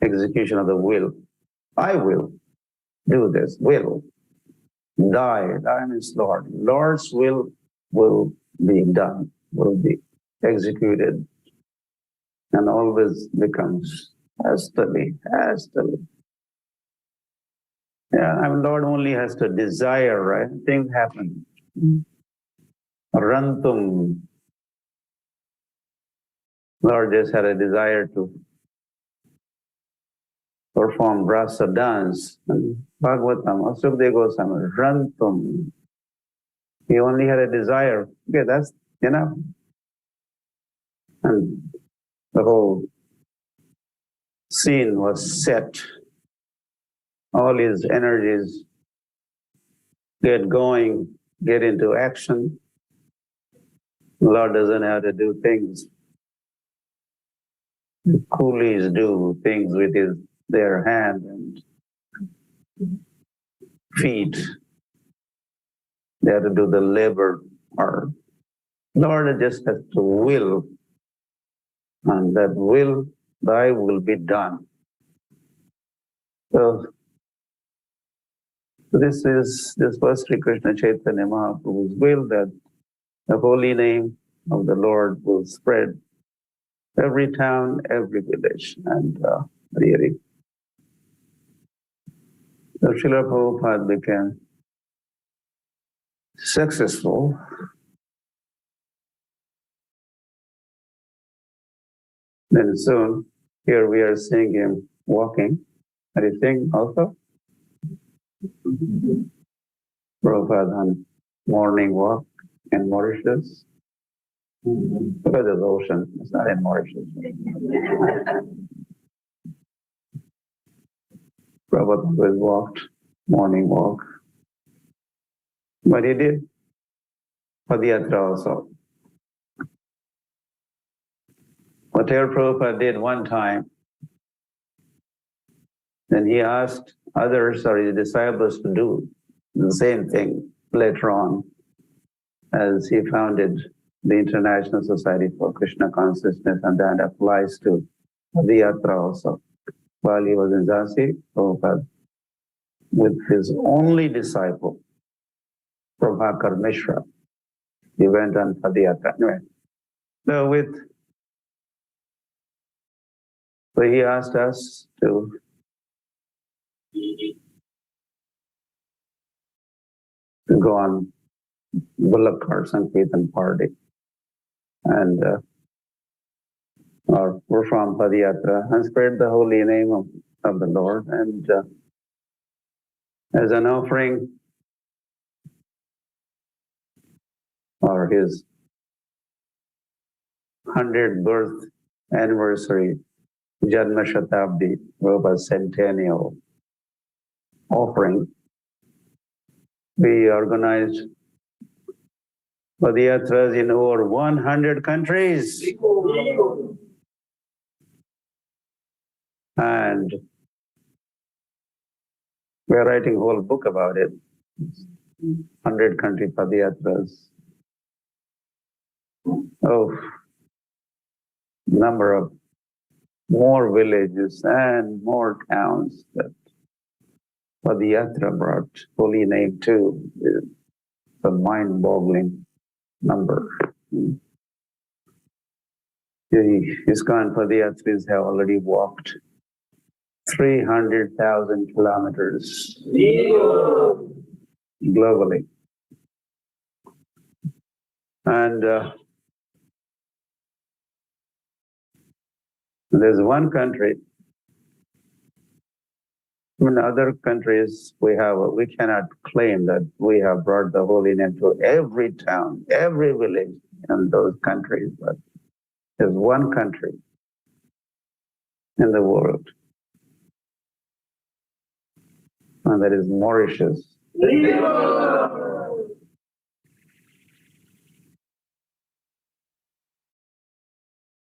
Execution of the will. I will do this. Will. Thy means Lord. Lord's will be done, will be executed, and always becomes has to be. Yeah, Lord only has to desire, right? Things happen. Rantum. Lord just had a desire to perform rasa dance. And Bhagavatam, Asukdev Goswami, Rantum. He only had a desire. Okay, that's enough. And the whole scene was set. All his energies get going, get into action. The Lord doesn't have to do things. coolies do things with their hand and feet. They have to do the labor part. Lord just has to will, and that will, thy will be done. So this was Sri Krishna Chaitanya Mahaprabhu's will that the holy name of the Lord will spread every town, every village, and really. So Srila Prabhupada became successful. Then soon, here we are seeing him walking. Are you seeing also? Prabhupada on morning walk in Mauritius. Look at the ocean. It's not in Mauritius. Prabhupada always walked, morning walk. But he did Padayatra also. Whatever Prabhupada did one time, then he asked others or his disciples to do the same thing later on, as he founded the International Society for Krishna Consciousness, and that applies to Padayatra also. While he was in Jhansi, Prabhupada, with his only disciple, Prabhakar Mishra, he went on Padayatra. Anyway, so he asked us to go on Bullock Cart Sankirtan party, and or perform Padayatra and spread the holy name of the Lord. And as an offering, or his 100th birth anniversary, Janma Shatabdi, Prabhupada's centennial offering, we organized Padayatras in over 100 countries. And we're writing a whole book about it. 100 country Padayatras. Oh, number of more villages and more towns that Padayatra brought holy name to. Is a mind-boggling number. The ISKCON Padayatris have already walked 300,000 kilometers globally. And there's one country, in other countries we cannot claim that we have brought the holy name to every town, every village in those countries, but there's one country in the world, and that is Mauritius.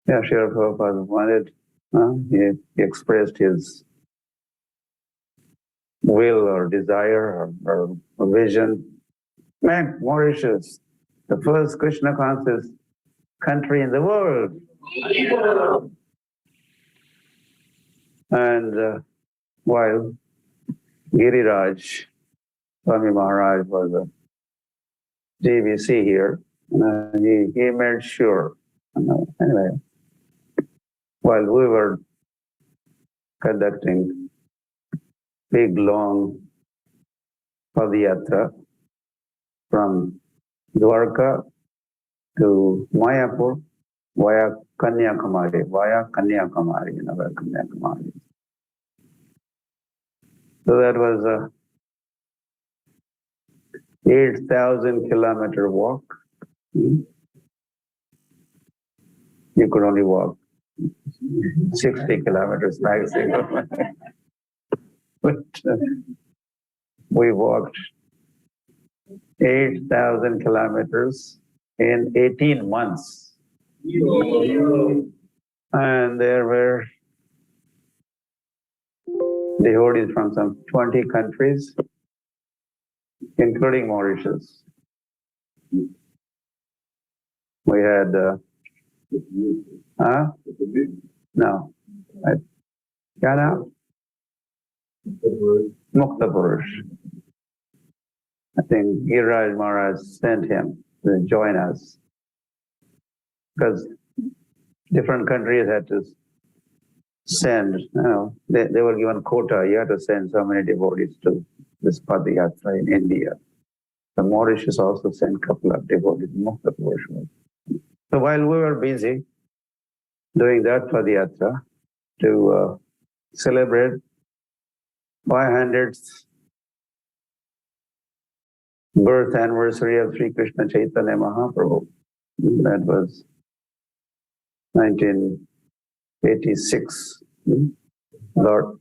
Yeah, Srila Prabhupada wanted, he expressed his will or desire or vision. Man, Mauritius, the first Krishna conscious country in the world. And while Giriraj, Swami Maharaj was a GBC here, he made sure. Anyway, while we were conducting big, long Padayatra from Dwarka to Mayapur via Kanyakumari, where Kanyakumari. So that was a 8,000 kilometer walk. You could only walk 60 kilometers maximum. But we walked 8,000 kilometers in 18 months. And there were devotees from some 20 countries, including Mauritius. We had, no, Ghana, Mukta Purush. I think Giriraj Maharaj sent him to join us because different countries had to send, they were given quota, you had to send so many devotees to this Padayatra in India. The Mauritius also sent a couple of devotees, Mukta Purush. So while we were busy doing that Padayatra to celebrate 500th birth anniversary of Sri Krishna Chaitanya Mahaprabhu. That was 1986. Lord,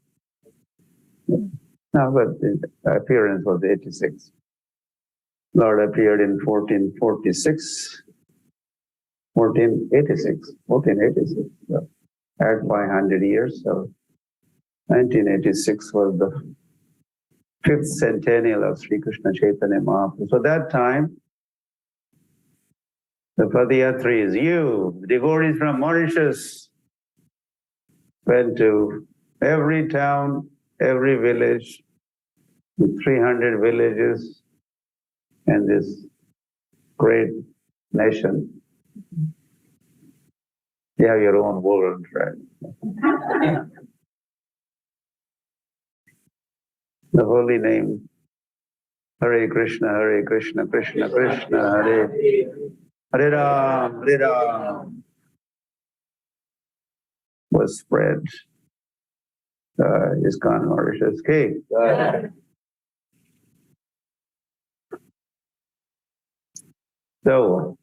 no, but the appearance was 86. Lord appeared in 1446, 1486. So at 500 years, so 1986 was the 5th centennial of Sri Krishna Chaitanya Mahaprabhu. So that time, the Padayatris, you, devotees from Mauritius, went to every town, every village, 300 villages, and this great nation. You have your own world, right? The holy name, Hare Krishna, Krishna Krishna, Hare Hare Ram, was spread. ISKCON Mauritius. Okay. So,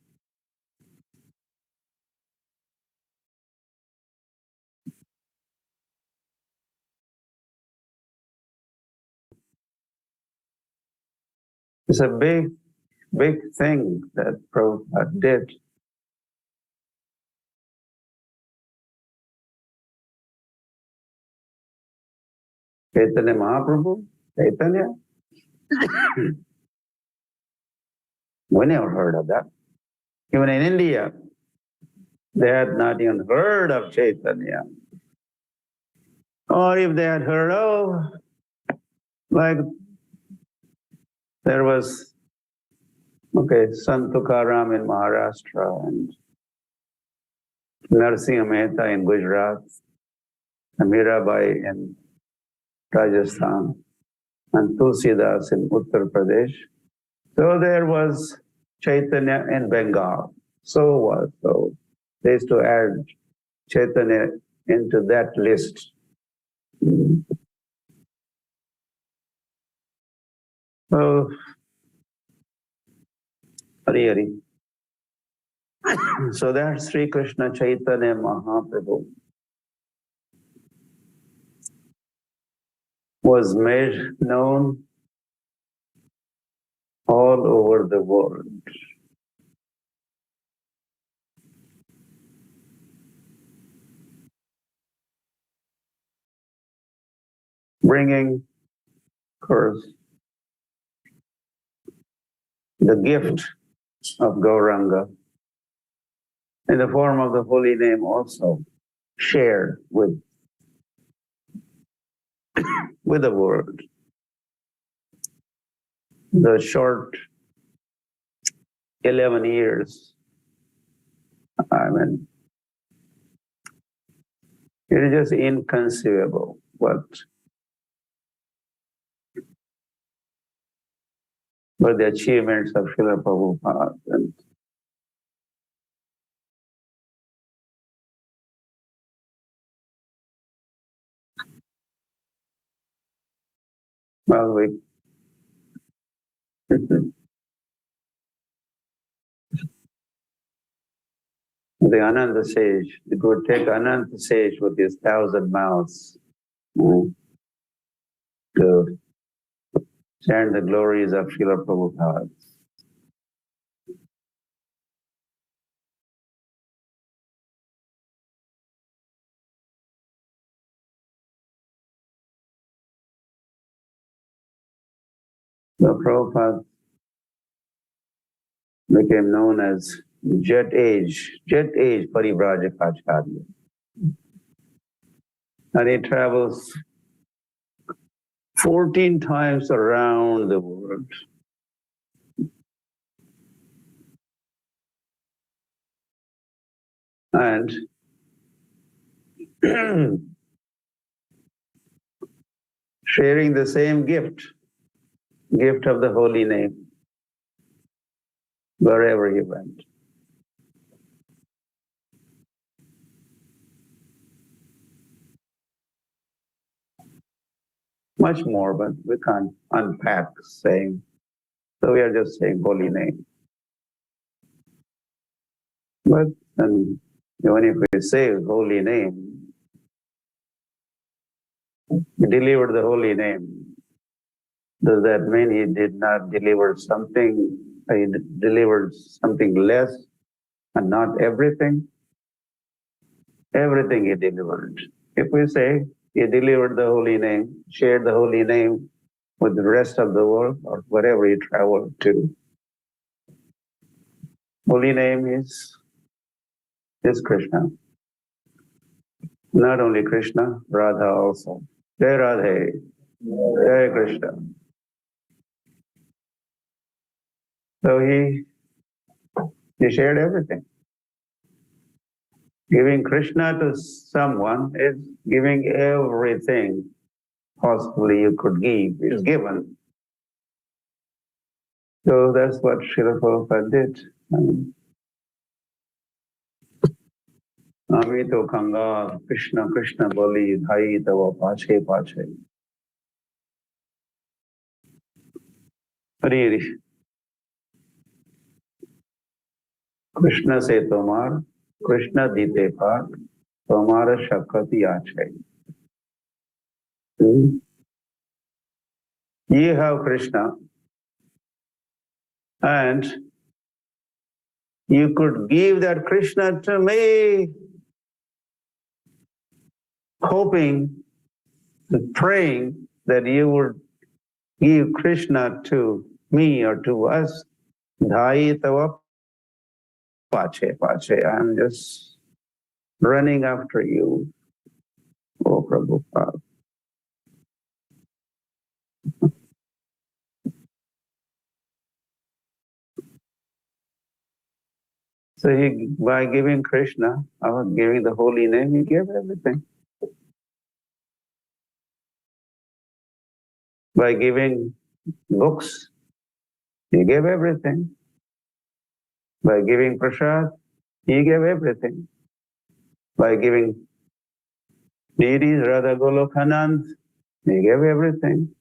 it's a big thing that Prabhupada did. Chaitanya Mahaprabhu, Chaitanya, we never heard of that. Even in India, they had not even heard of Chaitanya. Or if they had heard of, like there was, Sant Tukaram in Maharashtra and Narsimha Mehta in Gujarat, and Mirabai in Rajasthan, and Tulsidas in Uttar Pradesh. So there was Chaitanya in Bengal. So they used to add Chaitanya into that list. So, Hari Hari. So that Sri Krishna Chaitanya Mahaprabhu was made known all over the world. Bringing, of course, the gift of Gauranga in the form of the holy name also shared with the world. The short 11 years, I mean, it is just inconceivable what the achievements of Srila Prabhupada. And well, the Ananta sage, it would take Ananta sage with his 1,000 mouths to chant the glories of Srila Prabhupada. So Prabhupada became known as Jet Age Parivrajakacharya. And he travels 14 times around the world. And sharing the same gift of the holy name, wherever he went. Much more, but we can't unpack saying. So we are just saying holy name. But even if we say holy name, he delivered the holy name. Does that mean he did not deliver something? He delivered something less and not everything? Everything he delivered. If we say he delivered the holy name, shared the holy name with the rest of the world or wherever he traveled to, holy name is Krishna. Not only Krishna, Radha also. Jai Radhe, Jai Krishna. So he shared everything. Giving Krishna to someone is giving everything possibly you could give is given. So that's what Srila Prabhupada did. Ami to Kanga, Krishna Krishna Boli, Dhai Tava Pache Pache. Hari Krishna se tomar, Krishna dite paat, tomara shakati ache. You have Krishna and you could give that Krishna to me, hoping, praying that you would give Krishna to me or to us. Dhai tava pache pache. I'm just running after you, O Prabhupada. So by giving Krishna, or giving the holy name, he gave everything. By giving books, he gave everything. By giving prasad, he gave everything. By giving deities, Radha Golokhanand, he gave everything.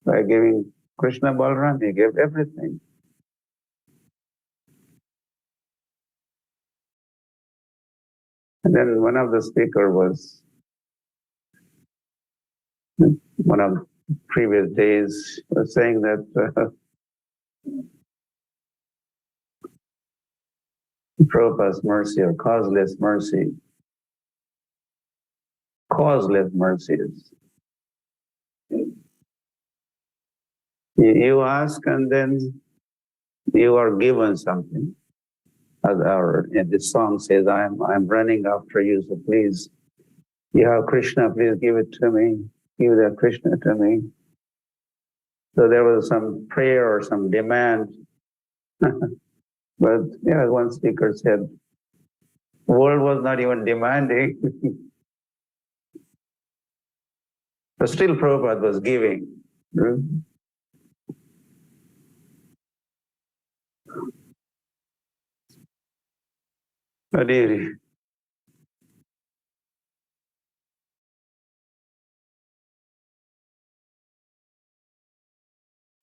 By giving Krishna Balram, he gave everything. And then one of the speakers was, one of the previous days, was saying that Prabhupada's mercy or causeless mercy, causeless mercies. You ask and then you are given something. As this song says, I'm running after you, so please, you have Krishna, please give it to me. Give that Krishna to me. So there was some prayer or some demand. But yeah, one speaker said, the world was not even demanding. But still Prabhupada was giving.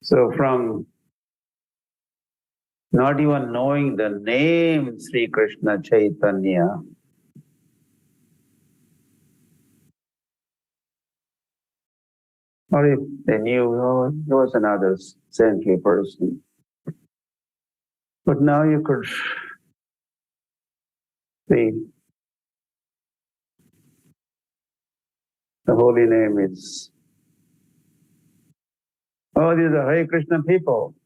So from not even knowing the name Sri Krishna Chaitanya, or if they knew, oh, he was another saintly person. But now you could see the holy name is Oh, these are Hare Krishna people.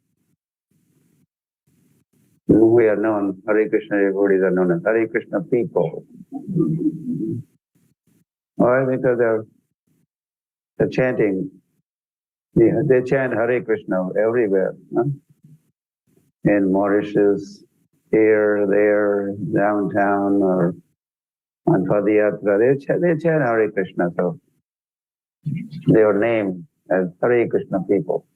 We are known, Hare Krishna devotees are known as Hare Krishna people. Why? Because they're chanting. Yeah, they chant Hare Krishna everywhere. Huh? In Mauritius, here, there, downtown, or on Padayatra, they chant Hare Krishna. So they are named as Hare Krishna people.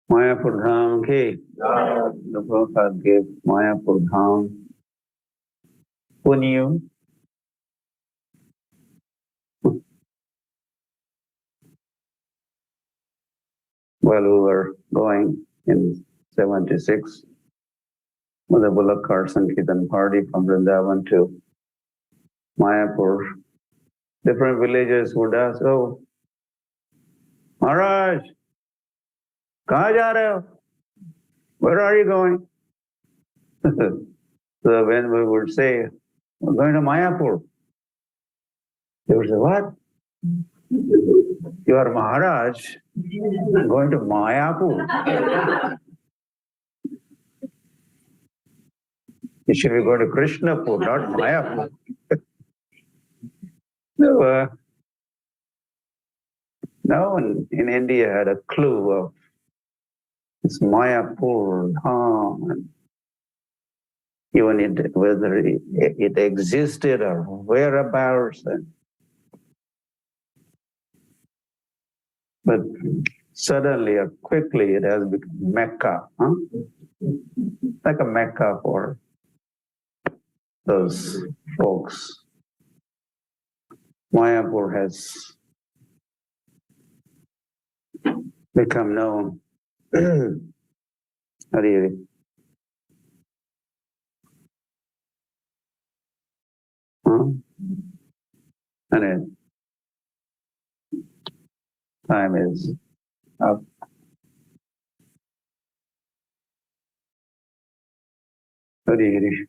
Mayapur Dham ki, the Prabhupada gave Mayapur Dham Punyu. While we were going in 76, with the Bullock Car Sankirtan party from Vrindavan to Mayapur, different villages would ask, "Oh, Maharaj, kahan ja rahe ho? Where are you going?" So when we would say, "We're going to Mayapur," they would say, "What? You are Maharaj going to Mayapur? You should be going to Krishnapur, not Mayapur." So no one in India had a clue of this Mayapur Dham, and even whether it existed or whereabouts. But suddenly or quickly it has become Mecca, huh? Like a Mecca for those folks. Mayapur has become known. Really. Huh? And then time is up. Really.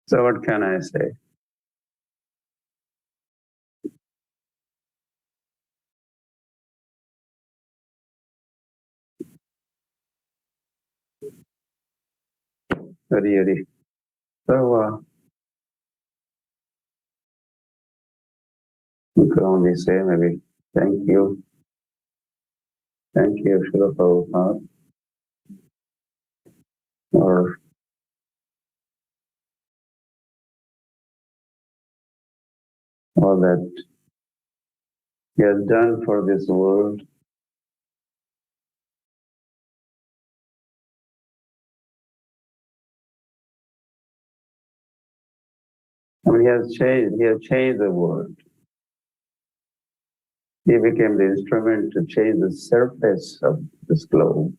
So what can I say? Really. So we could only say maybe thank you. Thank you, Srila Prabhupada, for all that he has done for this world. I mean, he has changed the world. He became the instrument to change the surface of this globe.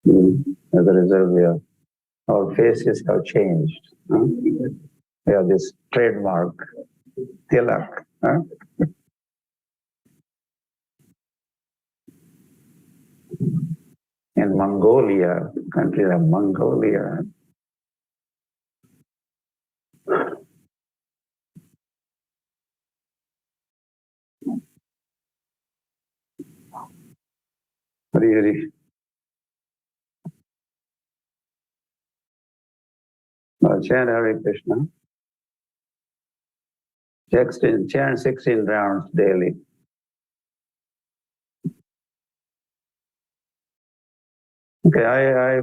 As a result, our faces have changed. Huh? We have this trademark, tilak. Huh? In Mongolia, country of Mongolia, really, chant Hare Krishna, chant 16 rounds daily. Okay, I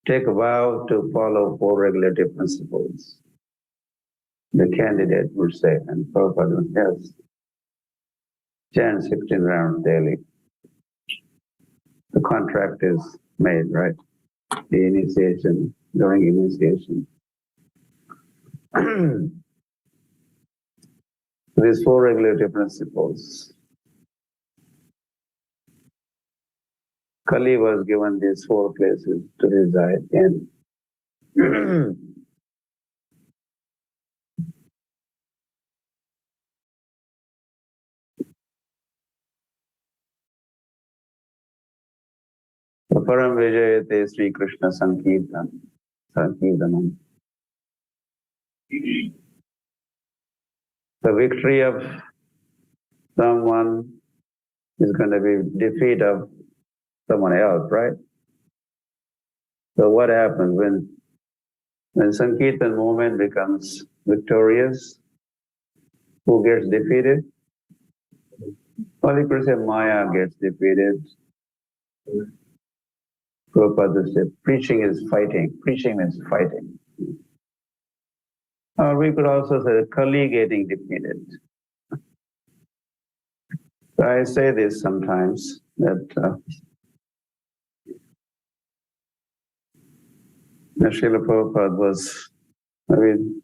take a vow to follow 4 regulative principles. The candidate would say, and Prabhupada would yes, chant 16 rounds daily. The contract is made, right? The initiation, during initiation. These 4 regulative principles Kali was given these 4 places to reside in. Param Vijayate Sri Krishna Sankirtanam. The victory of someone is going to be defeat of someone else, right? So what happens when Sankirtan movement becomes victorious? Who gets defeated? Holy Krishna Maya gets defeated. Prabhupada said, preaching is fighting. Preaching is fighting. Or we could also say Kali getting defeated. So I say this sometimes, that Srila Prabhupada was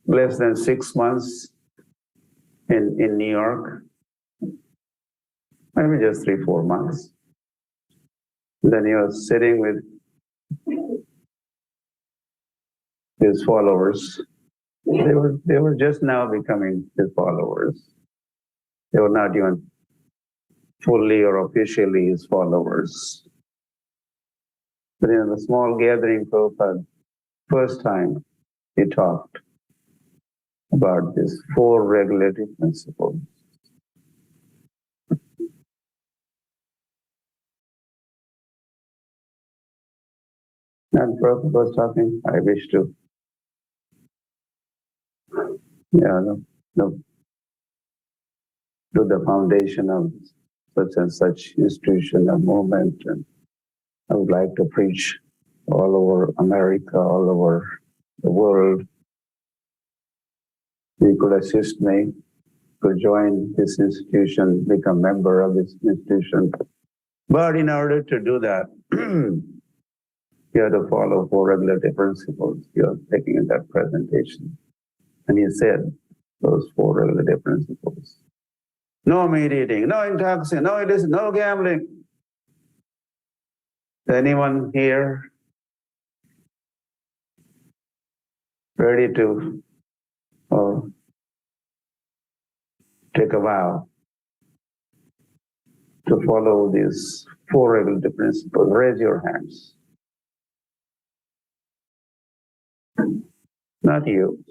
less than 6 months in New York, maybe just 3-4 months. Then he was sitting with his followers. They were just now becoming his followers. They were not even fully or officially his followers. But in a small gathering, Prabhupada, first time he talked about these 4 regulative principles. And Prabhupada was talking, I wish to, do the foundation of such and such institution or movement, and I would like to preach all over America, all over the world. You could assist me to join this institution, become member of this institution. But in order to do that, you have to follow 4 regulative principles you're taking in that presentation. And he said those 4 regulative principles. No meat eating, no intoxicant, no illicit, no gambling. Anyone here ready to take a vow to follow these 4 regulative principles? Raise your hands. Not you.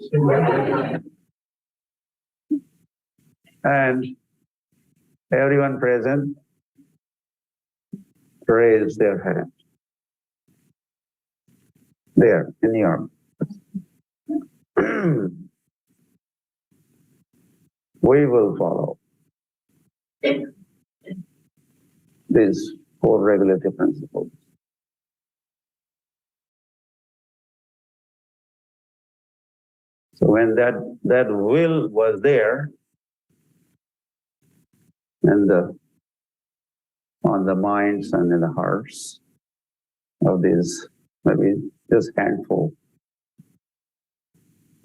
And everyone present, raise their hand. There, in your. We will follow these 4 regulative principles. So when that will was there, and on the minds and in the hearts of these, maybe this handful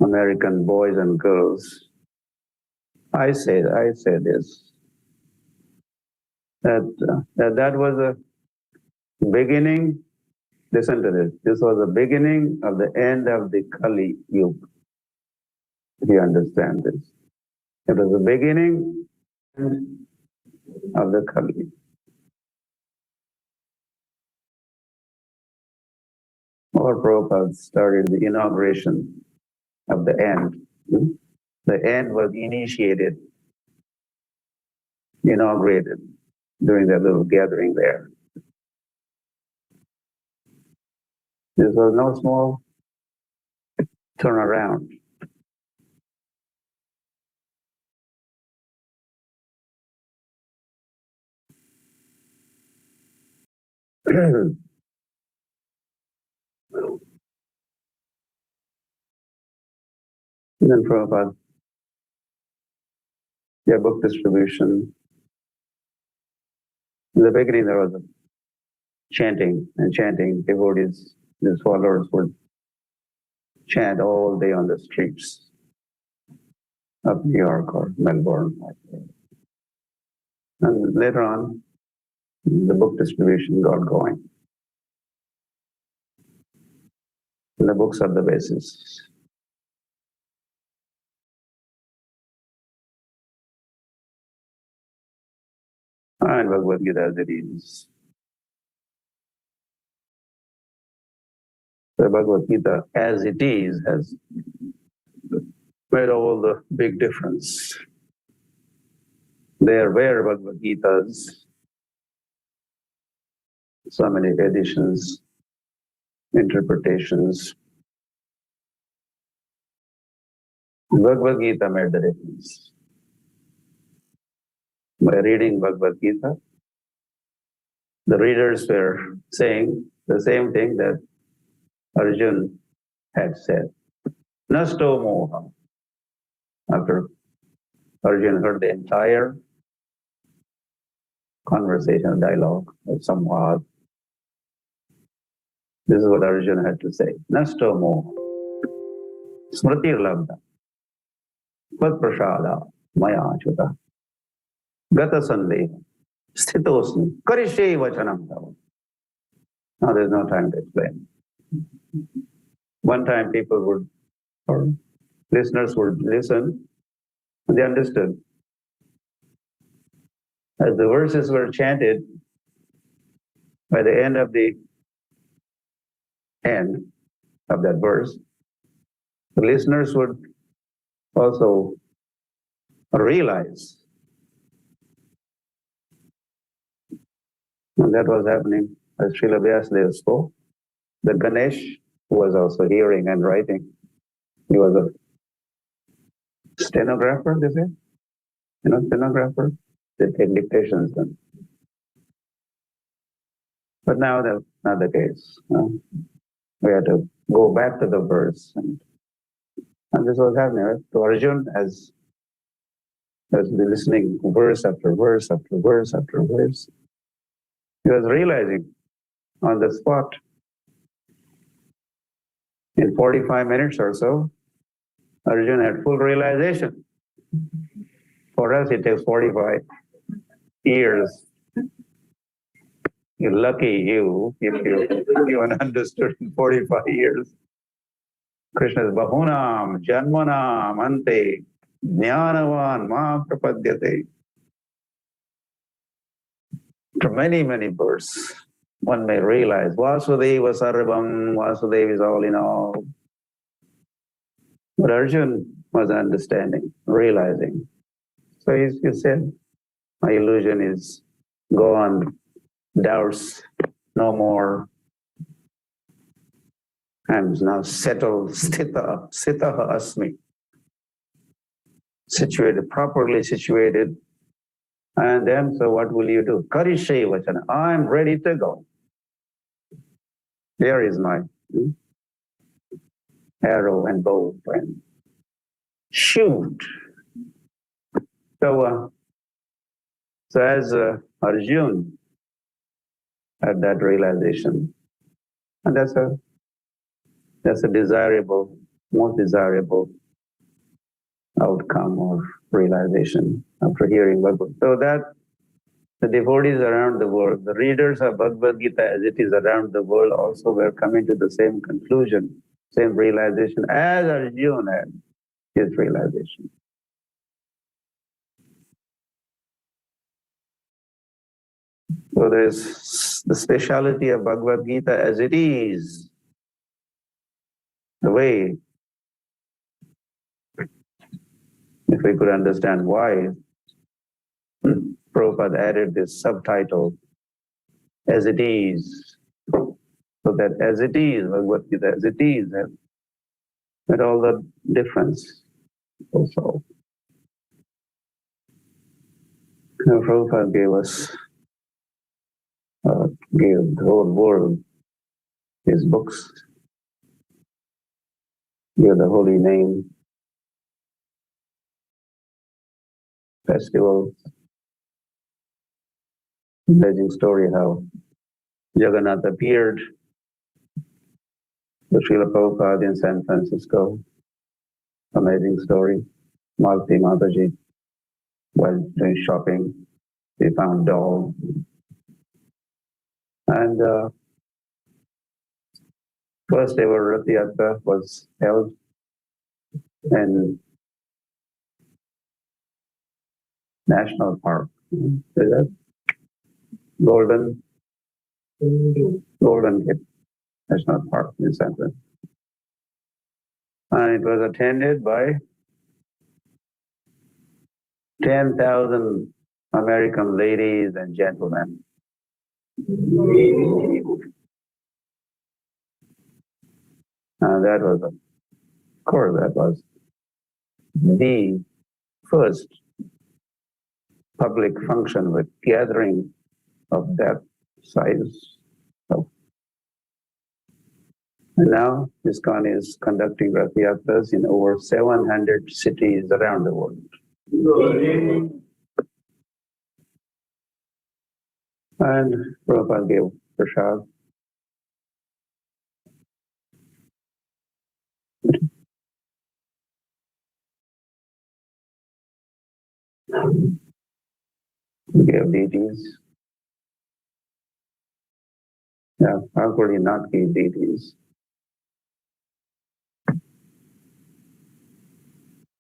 American boys and girls, I say this, that was a beginning. Listen to this. This was the beginning of the end of the Kali Yuga. If you understand this, it was the beginning of the Kali. Or Prabhupada started the inauguration of the end. The end was inaugurated during that little gathering there. This was no small turnaround. And then Prabhupada, their book distribution. In the beginning, there was a chanting, devotees, his followers would chant all day on the streets of New York or Melbourne. And later on, the book distribution got going. the books are the basis. And Bhagavad Gita as it is. The Bhagavad Gita as it is has made all the big difference. There were Bhagavad Gitas, so many editions, interpretations. Bhagavad Gita made the difference. By reading Bhagavad Gita, the readers were saying the same thing that Arjuna had said. Nasto moha. After Arjuna heard the entire conversation, dialogue of Samvad, this is what Arjuna had to say. Nasto moha. Smritir labda. Vat prasada maya chuta. Gata sandeha. Sthitosmi. Karishe vachanam tava. Now there's no time to explain. One time people would, or listeners would listen, and they understood. As the verses were chanted, by the end of that verse, the listeners would also realize. And that was happening as Srila Vyasadeva spoke. The Ganesh, who was also hearing and writing, he was a stenographer, they say? Stenographer? They take dictations then. But now that's not the case. We had to go back to the verse. And this was happening, right? So Arjuna, as listening verse after verse after verse after verse, he was realizing on the spot, in 45 minutes or so, Arjuna had full realization. For us, it takes 45 years. You're lucky if you understood in 45 years. Krishna's bahunam, janmanam, ante, jnanavan, ma prapadyate. After many, many births, one may realize Vasudeva sarvam, Vasudeva is all in all. But Arjuna was understanding, realizing. So he said, my illusion is gone, doubts no more. I'm now settled, sthita asmi. Situated, properly situated. And then, so what will you do? Karishe vachana. I'm ready to go. There is my arrow and bow, friend. Shoot. So as Arjuna had that realization, and that's a desirable, most desirable outcome or realization after hearing Bhagavad. So that the devotees around the world, the readers of Bhagavad Gita as it is around the world also were coming to the same conclusion, same realization as Arjuna had his realization. So there is the speciality of Bhagavad Gita as it is, the way, if we could understand why Prabhupada added this subtitle, as it is, so that as it is, Bhagavad Gita as it is, made all the difference also. Prabhupada gave the whole world his books, gave the holy name, festivals, amazing story how Jagannath appeared to Srila Prabhupada in San Francisco. Amazing story. Malti Mataji, while doing shopping, they found doll. And First ever Rath Yatra was held in National Park. See that? Golden Gate National Park in San Francisco. And it was attended by 10,000 American ladies and gentlemen. And that was, of course, that was the first public function with gathering of that size. And now ISKCON is conducting Rath Yatras in over 700 cities around the world. And Prabhupada gave prasad. He gave deities. Yeah, how could he not give deities?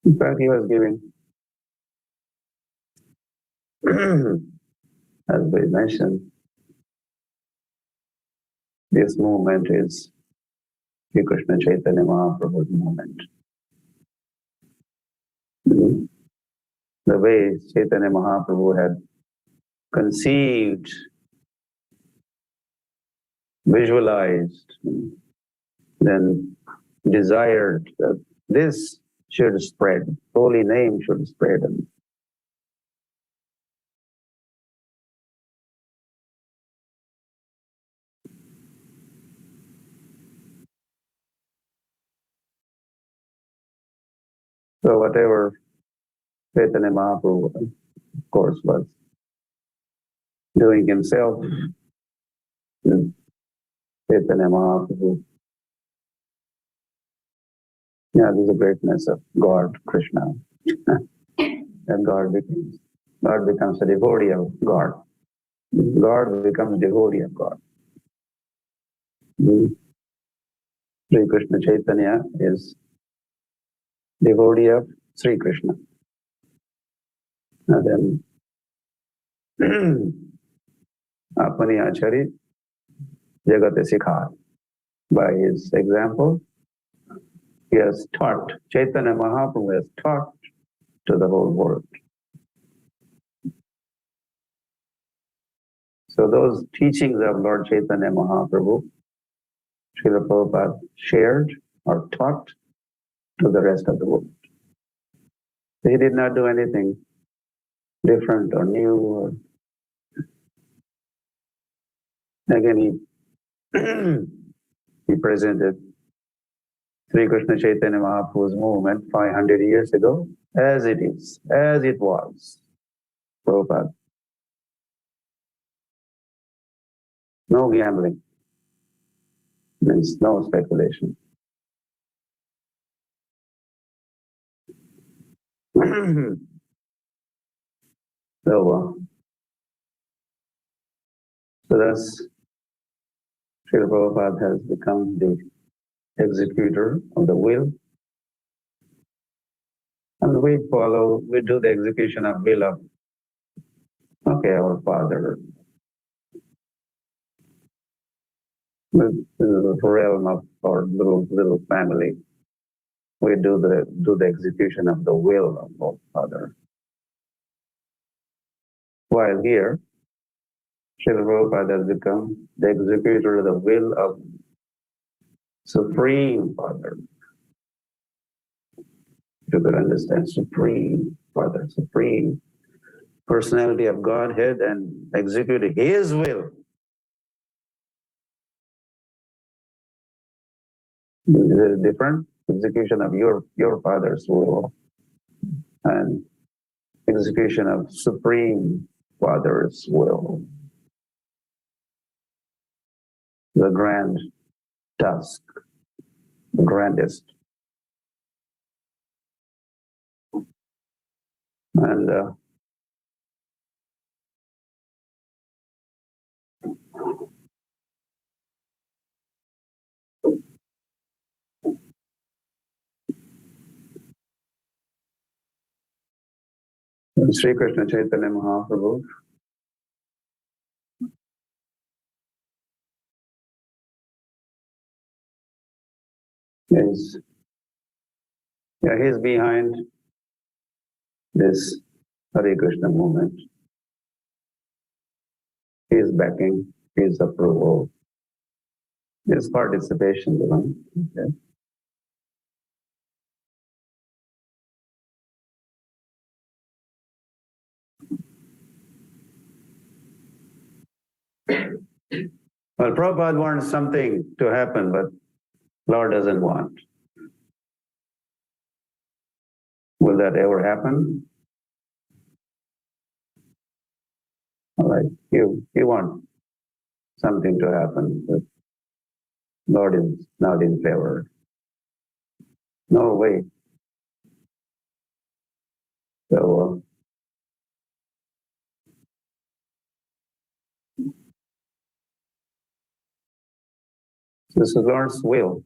In fact, he was giving, as we mentioned, this movement is Sri Krishna Chaitanya Mahaprabhu's movement. The way Chaitanya Mahaprabhu had conceived, visualized, then desired that this should spread, holy name should spread. So whatever Chaitanya Mahaprabhu, of course, was doing himself, Chaitanya Mahaprabhu, yeah, this is the greatness of God, Krishna. And God becomes a devotee of God. God becomes devotee of God. Sri Krishna Chaitanya is devotee of Sri Krishna. And then Apani Achari Jagate Sikha. By his example, he has taught, Chaitanya Mahaprabhu has taught to the whole world. So those teachings of Lord Chaitanya Mahaprabhu, Srila Prabhupada shared or taught to the rest of the world. He did not do anything different or new. Or again, he presented Sri Krishna Chaitanya Mahaprabhu's movement 500 years ago as it is, as it was. Prabhupada. No gambling. Means no speculation. So thus, Srila Prabhupada has become the executor of the will. And we do the execution of will of, our Father. This is the realm of our little family. We do the execution of the will of our Father. While here, Srila Prabhupada has become the executor of the will of Supreme Father. You could understand Supreme Father, Supreme Personality of Godhead, and execute His will. There is different execution of your Father's will and execution of Supreme Father's will. The grand task, the grandest. And Sri Krishna Chaitanya Mahaprabhu is, he's behind this Hare Krishna movement. His backing, his approval, his participation. Okay. Well, Prabhupada wants something to happen, but Lord doesn't want. Will that ever happen? All right, you want something to happen, but Lord is not in favor. No way. So, this is Lord's will.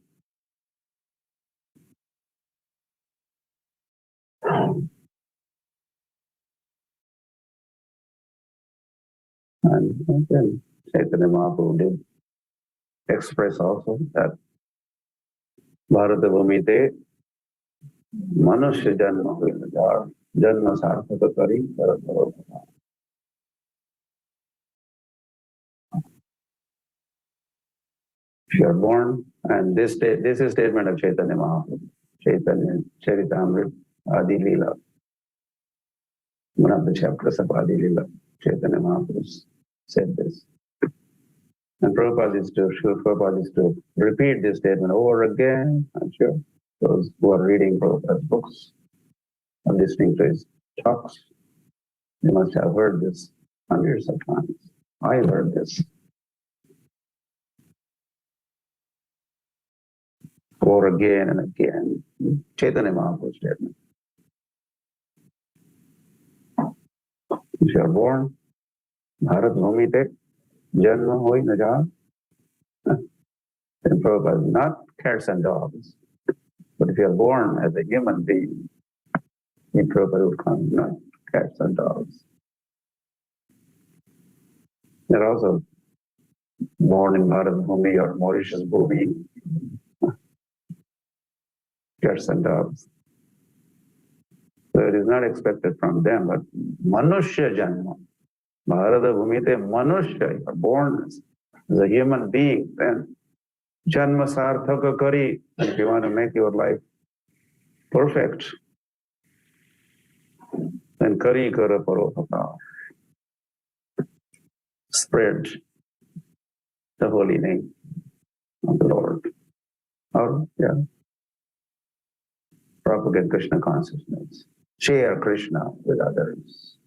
And then Chaitanya Mahaprabhu did express also that Bharata Bhumite Manushya Janma Huinajar Janma Sarthaka Kari Bharat. If you are born, and this is a statement of Chaitanya Mahaprabhu, Chaitanya Charitamrita Adi Leela, one of the chapters of Adi Leela, Chaitanya Mahaprabhu said this. And Prabhupada is to repeat this statement over again. I'm sure those who are reading Prabhupada's books or listening to his talks, they must have heard this hundreds of times. I heard this over again and again. Chaitanya Mahaprabhu's statement. If you are born, Bharat Bhumite, Janma Hoi Najar, then Prabhupada, not cats and dogs. But if you are born as a human being, then Prabhupada would come, not cats and dogs. They're also born in Bharat Bhumi or Mauritius Bhumi, cats and dogs. So it is not expected from them, but Manushya Janma. Bharata Bhumite Manushya, you are born as a human being, then Janma Sarthaka Kari, if you want to make your life perfect, then Kari Kara Parotaka. Spread the holy name of the Lord. Or, propagate Krishna consciousness. Share Krishna with others.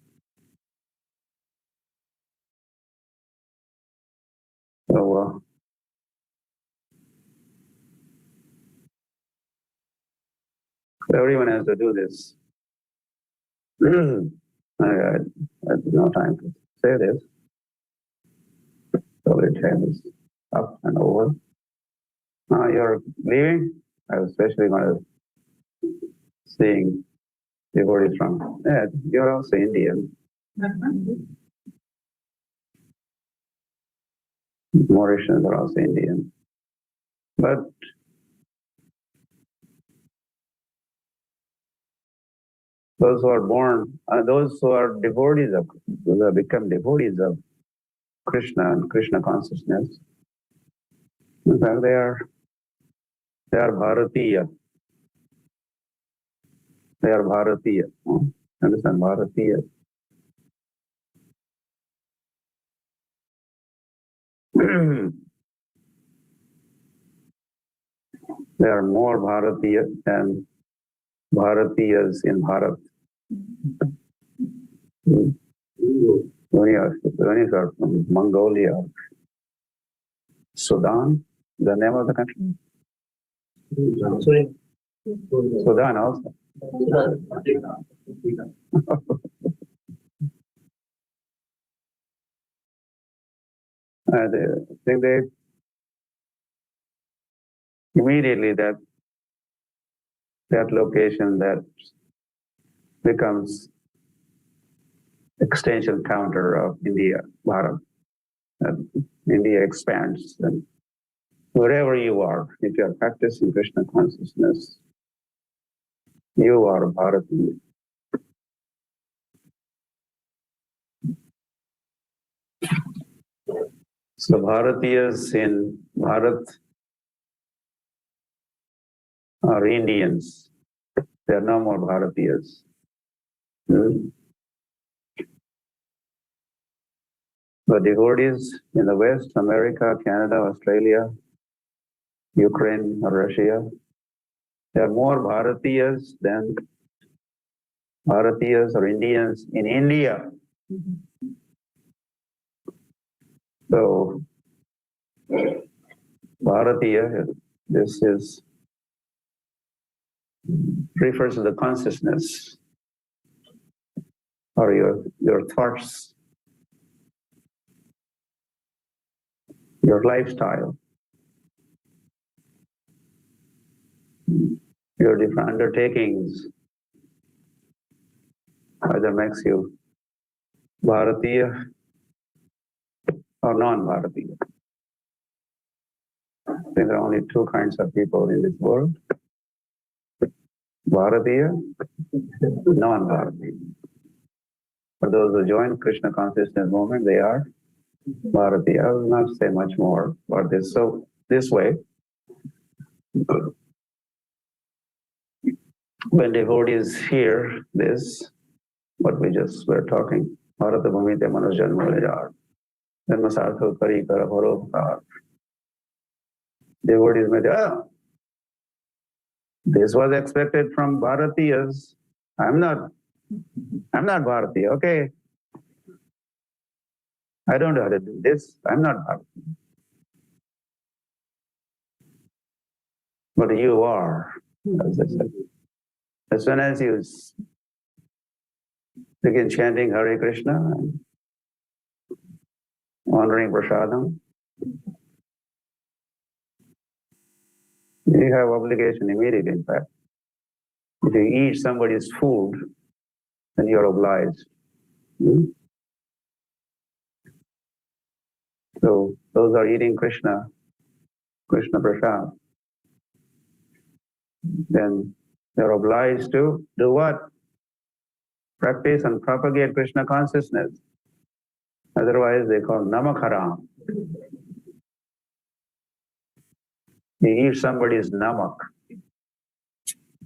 So, everyone has to do this. I had no time to say this. So the time is up and over. Now you're leaving. I was especially going to seeing devotees from, you're also Indian. Mauritians are also Indian. But those who are born, those who are devotees of, those who have become devotees of Krishna and Krishna consciousness, in fact, they are Bharatiya. They are Bharatiya. Understand? Bharatiya. There are more Bharatiya than Bharatiyas in Bharat. Many are from Mongolia, Sudan, the name of the country. Sudan also. I think they immediately that location that becomes extension counter of India, Bharat. India expands, and wherever you are, if you are practicing Krishna consciousness, you are Bharatiya. So Bharatiyas in Bharat are Indians. There are no more Bharatiyas. The devotees in the West, America, Canada, Australia, Ukraine, or Russia, there are more Bharatiyas than Bharatiyas or Indians in India. So, Bharatiya, this is refers to the consciousness or your thoughts, your lifestyle, your different undertakings, either makes you Bharatiya or non-Bharatiya. There are only two kinds of people in this world: Bharatiya, non-Bharatiya. For those who join Krishna consciousness movement, they are Bharatiya. I will not say much more about this. So this way, when devotees hear this, what we just were talking, Bharata Bhumite Manusjanmalajar, Dharmasartha Karikara Bharopkar, devotees may say, this was expected from Bharatiyas. I'm not Bharatiya, okay? I don't know how to do this. I'm not Bharatiya. But you are, as I said. As soon as you begin chanting Hare Krishna and honoring prasadam, you have obligation immediately, in fact. If you eat somebody's food, then you're obliged. So those are eating Krishna prasad. Then they're obliged to do what? Practice and propagate Krishna consciousness. Otherwise, they call namak haram. You eat somebody's namak.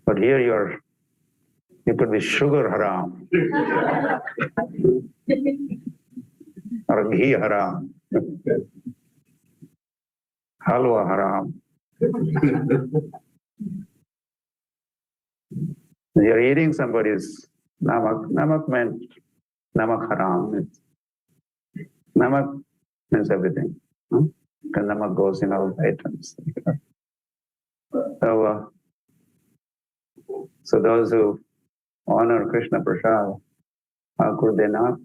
But here you could be sugar haram. Or ghee haram. Halwa haram. You're eating somebody's namak. Namak meant namak haram. Namak means everything. And namak goes in all items. So those who honor Krishna prasad, how could they not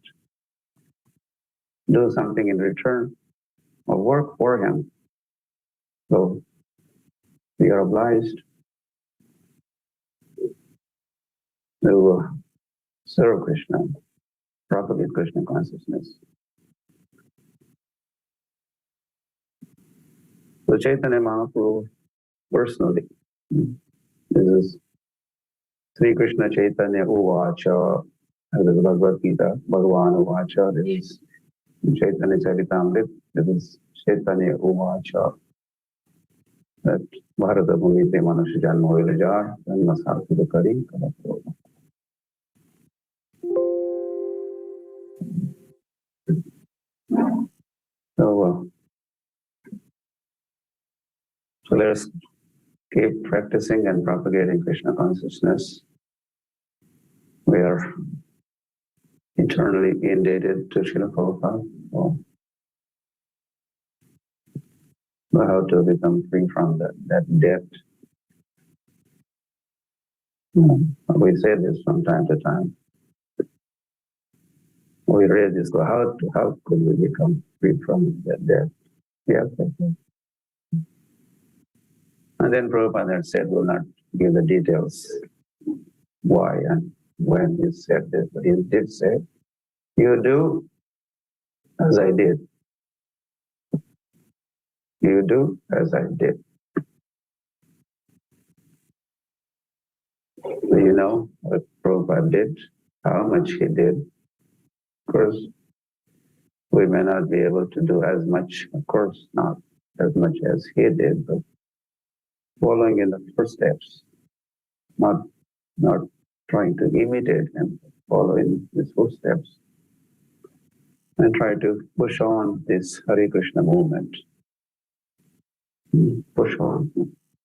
do something in return or work for him? So we are obliged to serve Krishna, propagate Krishna consciousness. So Chaitanya Mahaprabhu personally, this is Sri Krishna Chaitanya Uvacha, this is Bhagavad Gita, Bhagavan Uvacha, this is Chaitanya Charitamrita, this is Chaitanya Uvacha, that Bharata Bhumite Manusya Janma Vilajar, and Masartha Kari Karaprova. So let us keep practicing and propagating Krishna consciousness. We are eternally indebted to Srila Prabhupada. So how to become free from that debt? We say this from time to time. We raise this, how could we become free from that debt? Yes. And then Prabhupada said, we'll not give the details why and when he said this, but he did say, You do as I did. You do as I did. So you know what Prabhupada did, how much he did. Of course, we may not be able to do as much, of course not as much as he did, but following in the footsteps, not trying to imitate him, following his footsteps, and try to push on this Hare Krishna movement. Push on.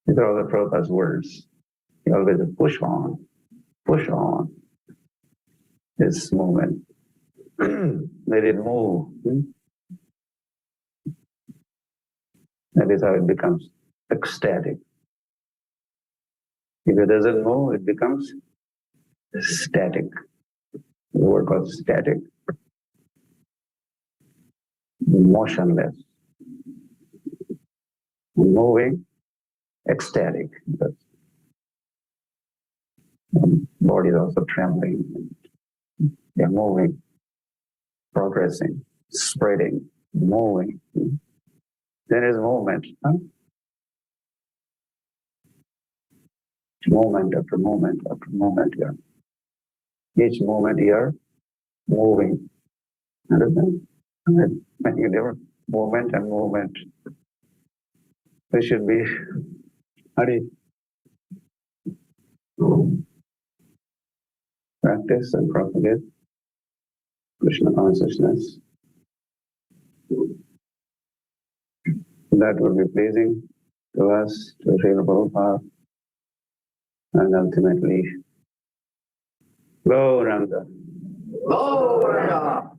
These are all the Prabhupada's words. He always said, push on this movement. Let it move. That is how it becomes ecstatic. If it doesn't move, it becomes static. The word called static. Motionless. Moving, ecstatic. The body is also trembling. They're moving, progressing, spreading, moving. There is movement. Moment after moment after moment here. Each moment here, moving. Understand? When you never movement and movement. There should be practice and propagate Krishna consciousness. That would be pleasing to us, to Srila Prabhupada, and ultimately, Gauranga. Gauranga.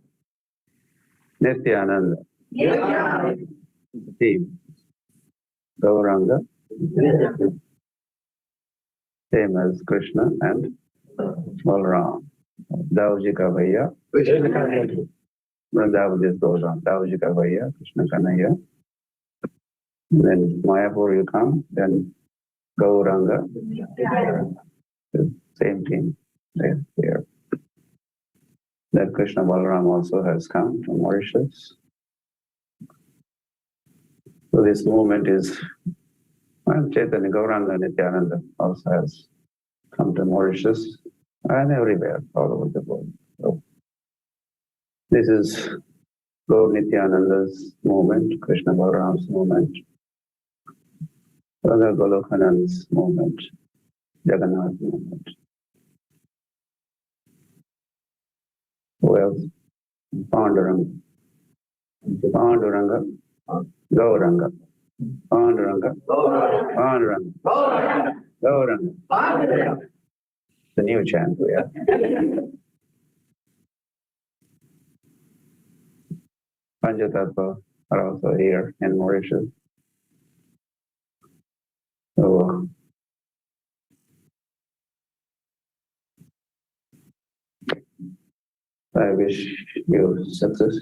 Nityananda. Nityananda. Team. Gauranga. Same as Krishna and Balaram. Dauji ka Bhaiya. Vrindavan just goes on. Dauji ka Bhaiya, Krishna Kanaya. Then Mayapur you come, then Gauranga. Same team. Here. That Krishna Balaram also has come to Mauritius. So this movement is, well, Chaitanya Gauranga Nityananda also has come to Mauritius and everywhere, all over the world. So this is Gaur Nityananda's movement, Krishna Balaram's movement, Radha Golokananda's movement, Jagannath's movement. Who else? Panduranga. Panduranga. Gauranga. Panduranga. Panduranga. Gauranga. The new chant we have. Panchatattva are also here in Mauritius. So I wish you success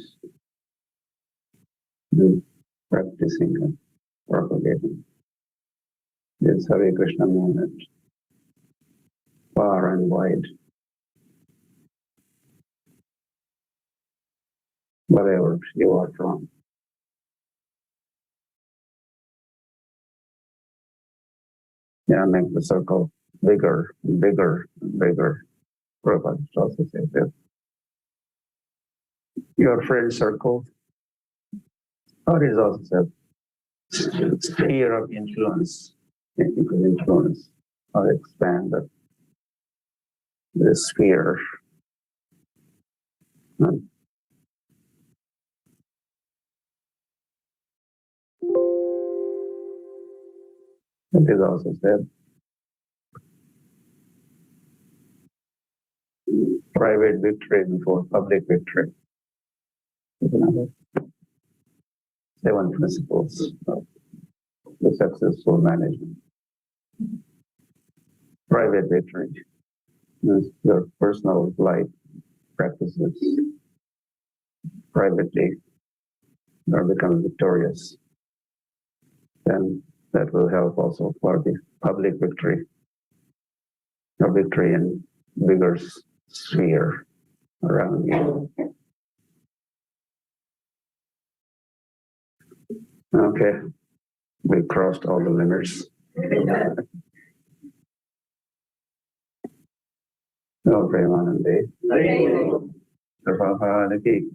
in practicing and propagating this Hare Krishna movement far and wide, wherever you are from. Yeah, make the circle bigger and bigger and bigger. Prabhupada also says that. Your friend circle, or is also said, sphere of influence. You can influence or expand the sphere. It is also said, private victory before public victory. Another 7 principles of the successful management. Private victory is your personal life practices privately or become victorious. Then that will help also for the public victory, a victory in bigger sphere around you. Okay, we crossed all the limits. No, Premanande. Prabhupada ki.